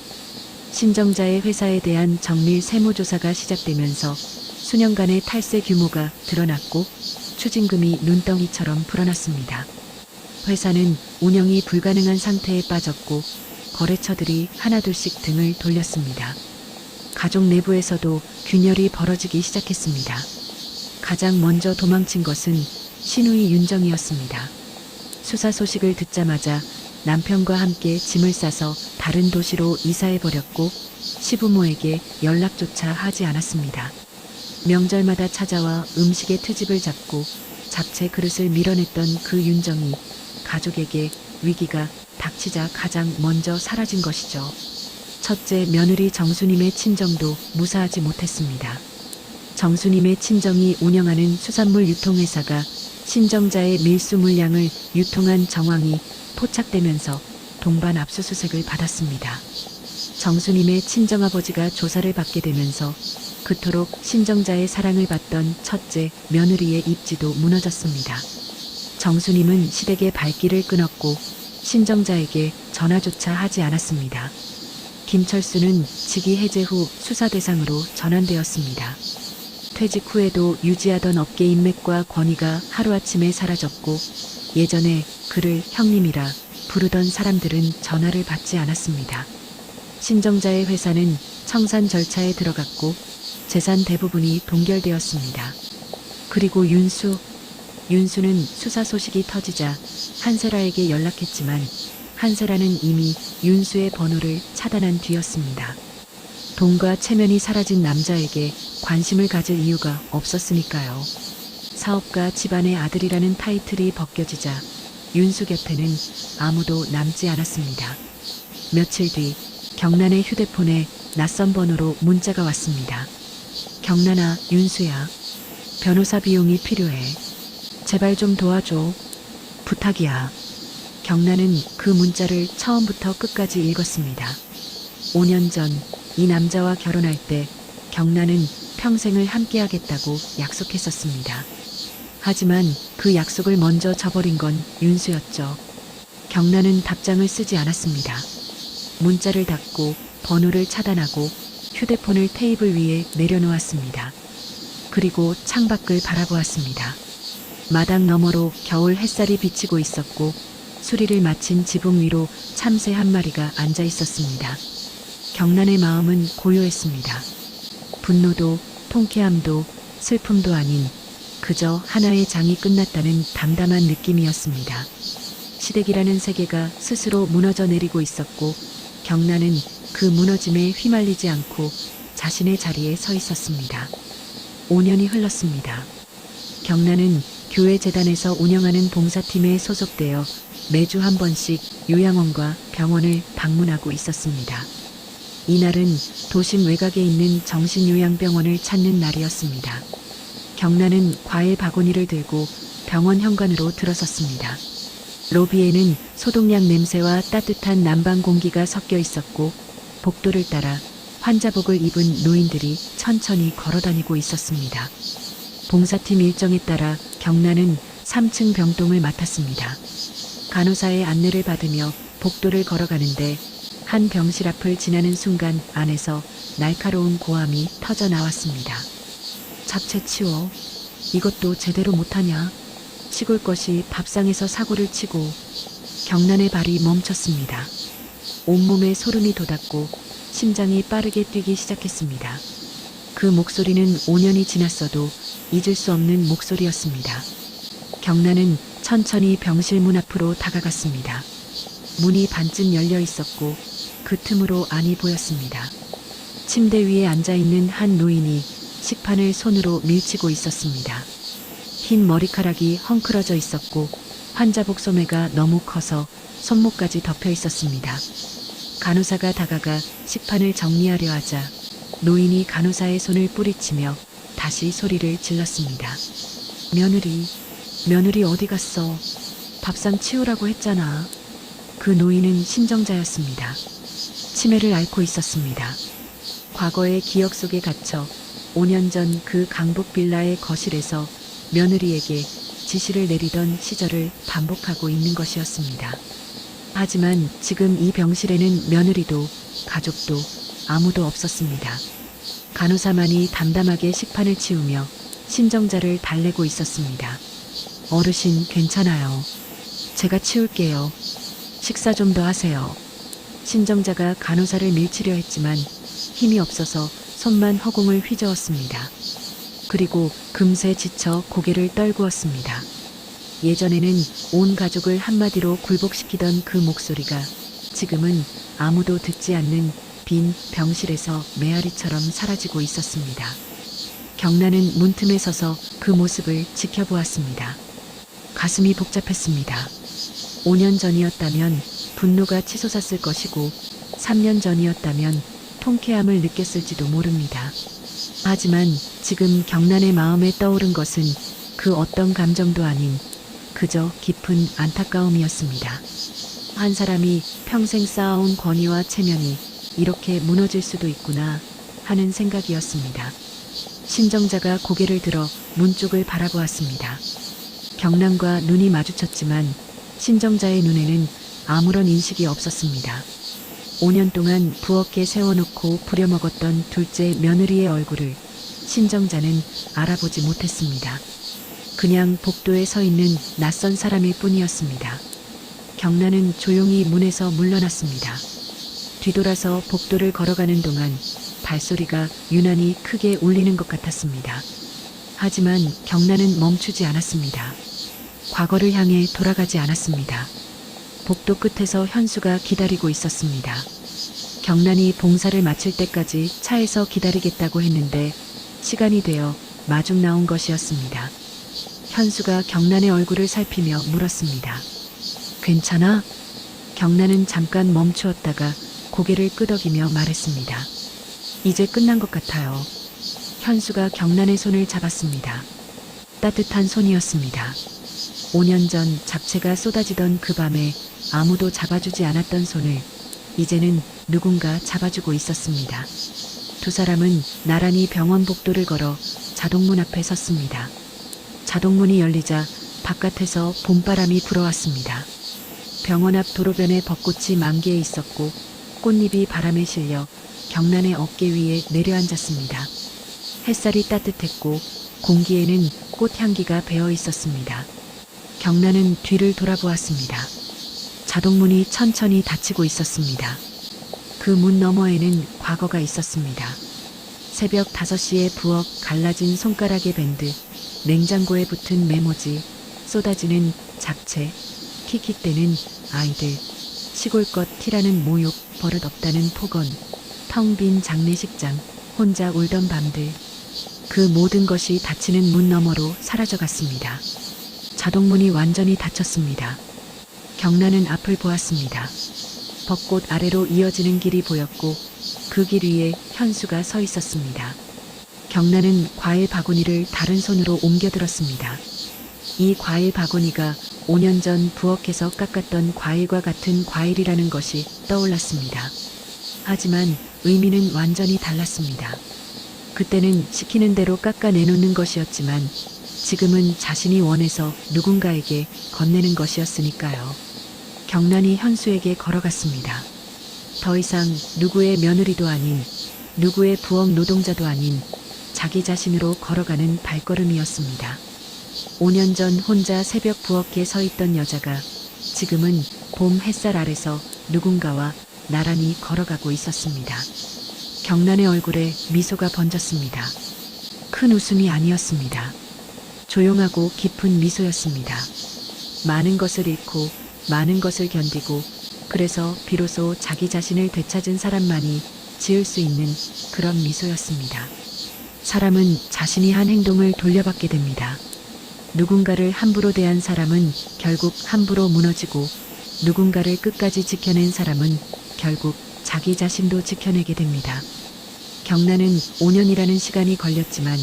신정자의 회사에 대한 정밀 세무조사가 시작되면서 수년간의 탈세 규모가 드러났고 추징금이 눈덩이처럼 불어났습니다. 회사는 운영이 불가능한 상태에 빠졌고 거래처들이 하나둘씩 등을 돌렸습니다. 가족 내부에서도 균열이 벌어지기 시작했습니다. 가장 먼저 도망친 것은 시누이 윤정이었습니다. 수사 소식을 듣자마자 남편과 함께 짐을 싸서 다른 도시로 이사해버렸고 시부모에게 연락조차 하지 않았습니다. 명절마다 찾아와 음식의 트집을 잡고 잡채 그릇을 밀어냈던 그 윤정이 가족에게 위기가 닥치자 가장 먼저 사라진 것이죠. 첫째 며느리 정수님의 친정도 무사하지 못했습니다. 정수님의 친정이 운영하는 수산물 유통회사가 신정자의 밀수 물량을 유통한 정황이 포착되면서 동반 압수수색을 받았습니다. 정수님의 친정아버지가 조사를 받게 되면서 그토록 신정자의 사랑을 받던 첫째 며느리의 입지도 무너졌습니다. 정수님은 시댁의 발길을 끊었고 신정자에게 전화조차 하지 않았습니다. 김철수는 직위 해제 후 수사 대상으로 전환되었습니다. 퇴직 후에도 유지하던 업계 인맥과 권위가 하루아침에 사라졌고 예전에 그를 형님이라 부르던 사람들은 전화를 받지 않았습니다. 신정자의 회사는 청산 절차에 들어갔고 재산 대부분이 동결되었습니다. 그리고 윤수는 수사 소식이 터지자 한세라에게 연락했지만 한세라는 이미 윤수의 번호를 차단한 뒤였습니다. 돈과 체면이 사라진 남자에게 관심을 가질 이유가 없었으니까요. 사업가 집안의 아들이라는 타이틀이 벗겨지자 윤수 곁에는 아무도 남지 않았습니다. 며칠 뒤 경란의 휴대폰에 낯선 번호로 문자가 왔습니다. 경란아, 윤수야. 변호사 비용이 필요해. 제발 좀 도와줘. 부탁이야. 경란은 그 문자를 처음부터 끝까지 읽었습니다. 5년 전 이 남자와 결혼할 때 경란은 평생을 함께하겠다고 약속했었습니다. 하지만 그 약속을 먼저 저버린 건 윤수였죠. 경란은 답장을 쓰지 않았습니다. 문자를 닫고 번호를 차단하고 휴대폰을 테이블 위에 내려놓았습니다. 그리고 창밖을 바라보았습니다. 마당 너머로 겨울 햇살이 비치고 있었고 수리를 마친 지붕 위로 참새 한 마리가 앉아 있었습니다. 경란의 마음은 고요했습니다. 분노도 통쾌함도 슬픔도 아닌 그저 하나의 장이 끝났다는 담담한 느낌이었습니다. 시댁이라는 세계가 스스로 무너져 내리고 있었고 경란은 그 무너짐에 휘말리지 않고 자신의 자리에 서 있었습니다. 5년이 흘렀습니다. 경란은 교회 재단에서 운영하는 봉사팀에 소속되어 매주 한 번씩 요양원과 병원을 방문하고 있었습니다. 이날은 도심 외곽에 있는 정신요양병원을 찾는 날이었습니다. 경란은 과일 바구니를 들고 병원 현관으로 들어섰습니다. 로비에는 소독약 냄새와 따뜻한 난방 공기가 섞여 있었고 복도를 따라 환자복을 입은 노인들이 천천히 걸어다니고 있었습니다. 봉사팀 일정에 따라 경란은 3층 병동을 맡았습니다. 간호사의 안내를 받으며 복도를 걸어가는데 한 병실 앞을 지나는 순간 안에서 날카로운 고함이 터져 나왔습니다. 잡채 치워. 이것도 제대로 못하냐? 시골 것이 밥상에서 사고를 치고. 경란의 발이 멈췄습니다. 온몸에 소름이 돋았고 심장이 빠르게 뛰기 시작했습니다. 그 목소리는 5년이 지났어도 잊을 수 없는 목소리였습니다. 경란은 천천히 병실 문 앞으로 다가갔습니다. 문이 반쯤 열려 있었고 그 틈으로 안이 보였습니다. 침대 위에 앉아있는 한 노인이 식판을 손으로 밀치고 있었습니다. 흰 머리카락이 헝클어져 있었고 환자복 소매가 너무 커서 손목까지 덮여 있었습니다. 간호사가 다가가 식판을 정리하려 하자 노인이 간호사의 손을 뿌리치며 다시 소리를 질렀습니다. 며느리 어디 갔어? 밥상 치우라고 했잖아. 그 노인은 신정자였습니다. 치매를 앓고 있었습니다. 과거의 기억 속에 갇혀 5년 전 그 강북 빌라의 거실에서 며느리에게 지시를 내리던 시절을 반복하고 있는 것이었습니다. 하지만 지금 이 병실에는 며느리도 가족도 아무도 없었습니다. 간호사만이 담담하게 식판을 치우며 신정자를 달래고 있었습니다. 어르신 괜찮아요. 제가 치울게요. 식사 좀 더 하세요. 신정자가 간호사를 밀치려 했지만 힘이 없어서 손만 허공을 휘저었습니다. 그리고 금세 지쳐 고개를 떨구었습니다. 예전에는 온 가족을 한마디로 굴복시키던 그 목소리가 지금은 아무도 듣지 않는 빈 병실에서 메아리처럼 사라지고 있었습니다. 경란은 문틈에 서서 그 모습을 지켜보았습니다. 가슴이 복잡했습니다. 5년 전이었다면 분노가 치솟았을 것이고 3년 전이었다면 통쾌함을 느꼈을지도 모릅니다. 하지만 지금 경란의 마음에 떠오른 것은 그 어떤 감정도 아닌 그저 깊은 안타까움이었습니다. 한 사람이 평생 쌓아온 권위와 체면이 이렇게 무너질 수도 있구나 하는 생각이었습니다. 신정자가 고개를 들어 문 쪽을 바라보았습니다. 경란과 눈이 마주쳤지만 신정자의 눈에는 아무런 인식이 없었습니다. 5년 동안 부엌에 세워놓고 부려먹었던 둘째 며느리의 얼굴을 신정자는 알아보지 못했습니다. 그냥 복도에 서 있는 낯선 사람일 뿐이었습니다. 경란은 조용히 문에서 물러났습니다. 뒤돌아서 복도를 걸어가는 동안 발소리가 유난히 크게 울리는 것 같았습니다. 하지만 경란은 멈추지 않았습니다. 과거를 향해 돌아가지 않았습니다. 복도 끝에서 현수가 기다리고 있었습니다. 경란이 봉사를 마칠 때까지 차에서 기다리겠다고 했는데 시간이 되어 마중 나온 것이었습니다. 현수가 경란의 얼굴을 살피며 물었습니다. 괜찮아? 경란은 잠깐 멈추었다가 고개를 끄덕이며 말했습니다. 이제 끝난 것 같아요. 현수가 경란의 손을 잡았습니다. 따뜻한 손이었습니다. 5년 전 잡채가 쏟아지던 그 밤에 아무도 잡아주지 않았던 손을 이제는 누군가 잡아주고 있었습니다. 두 사람은 나란히 병원 복도를 걸어 자동문 앞에 섰습니다. 자동문이 열리자 바깥에서 봄바람이 불어왔습니다. 병원 앞 도로변에 벚꽃이 만개해 있었고 꽃잎이 바람에 실려 경란의 어깨 위에 내려앉았습니다. 햇살이 따뜻했고 공기에는 꽃향기가 배어 있었습니다. 경란은 뒤를 돌아보았습니다. 자동문이 천천히 닫히고 있었습니다. 그 문 너머에는 과거가 있었습니다. 새벽 5시에 부엌 갈라진 손가락의 밴드, 냉장고에 붙은 메모지, 쏟아지는 잡채, 킥킥대는 아이들, 시골껏 티라는 모욕, 버릇 없다는 폭언, 텅 빈 장례식장, 혼자 울던 밤들. 그 모든 것이 닫히는 문 너머로 사라져갔습니다. 자동문이 완전히 닫혔습니다. 경란은 앞을 보았습니다. 벚꽃 아래로 이어지는 길이 보였고 그 길 위에 현수가 서 있었습니다. 경란은 과일 바구니를 다른 손으로 옮겨들었습니다. 이 과일 바구니가 5년 전 부엌에서 깎았던 과일과 같은 과일이라는 것이 떠올랐습니다. 하지만 의미는 완전히 달랐습니다. 그때는 시키는 대로 깎아내놓는 것이었지만 지금은 자신이 원해서 누군가에게 건네는 것이었으니까요. 경란이 현수에게 걸어갔습니다. 더 이상 누구의 며느리도 아닌, 누구의 부엌 노동자도 아닌 자기 자신으로 걸어가는 발걸음이었습니다. 5년 전 혼자 새벽 부엌에 서 있던 여자가 지금은 봄 햇살 아래서 누군가와 나란히 걸어가고 있었습니다. 경란의 얼굴에 미소가 번졌습니다. 큰 웃음이 아니었습니다. 조용하고 깊은 미소였습니다. 많은 것을 잃고 많은 것을 견디고 그래서 비로소 자기 자신을 되찾은 사람만이 지을 수 있는 그런 미소였습니다. 사람은 자신이 한 행동을 돌려받게 됩니다. 누군가를 함부로 대한 사람은 결국 함부로 무너지고 누군가를 끝까지 지켜낸 사람은 결국 자기 자신도 지켜내게 됩니다. 경란은 5년이라는 시간이 걸렸지만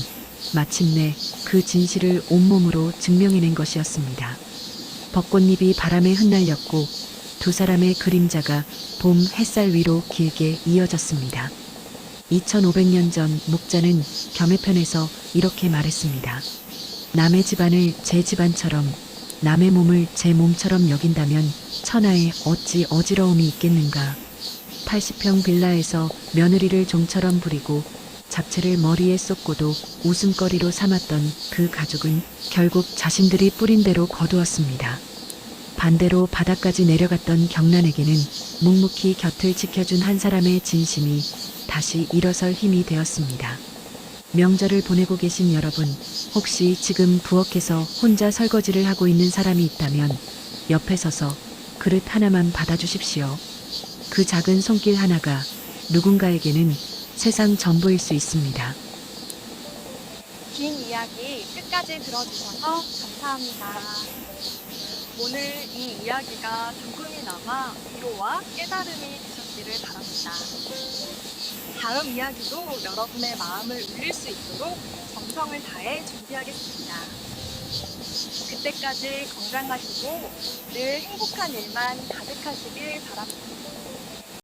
마침내 그 진실을 온몸으로 증명해낸 것이었습니다. 벚꽃잎이 바람에 흩날렸고 두 사람의 그림자가 봄 햇살 위로 길게 이어졌습니다. 2500년 전 목자는 겸해편에서 이렇게 말했습니다. 남의 집안을 제 집안처럼, 남의 몸을 제 몸처럼 여긴다면 천하에 어찌 어지러움이 있겠는가. 80평 빌라에서 며느리를 종처럼 부리고 잡채를 머리에 쏟고도 웃음거리로 삼았던 그 가족은 결국 자신들이 뿌린 대로 거두었습니다. 반대로 바다까지 내려갔던 경란에게는 묵묵히 곁을 지켜준 한 사람의 진심이 다시 일어설 힘이 되었습니다. 명절을 보내고 계신 여러분, 혹시 지금 부엌에서 혼자 설거지를 하고 있는 사람이 있다면 옆에 서서 그릇 하나만 받아주십시오. 그 작은 손길 하나가 누군가에게는 세상 전부일 수 있습니다. 긴 이야기 끝까지 들어주셔서 감사합니다. 오늘 이 이야기가 조금이나마 위로와 깨달음이 되셨기를 바랍니다. 다음 이야기도 여러분의 마음을 울릴 수 있도록 정성을 다해 준비하겠습니다. 그때까지 건강하시고 늘 행복한 일만 가득하시길 바랍니다.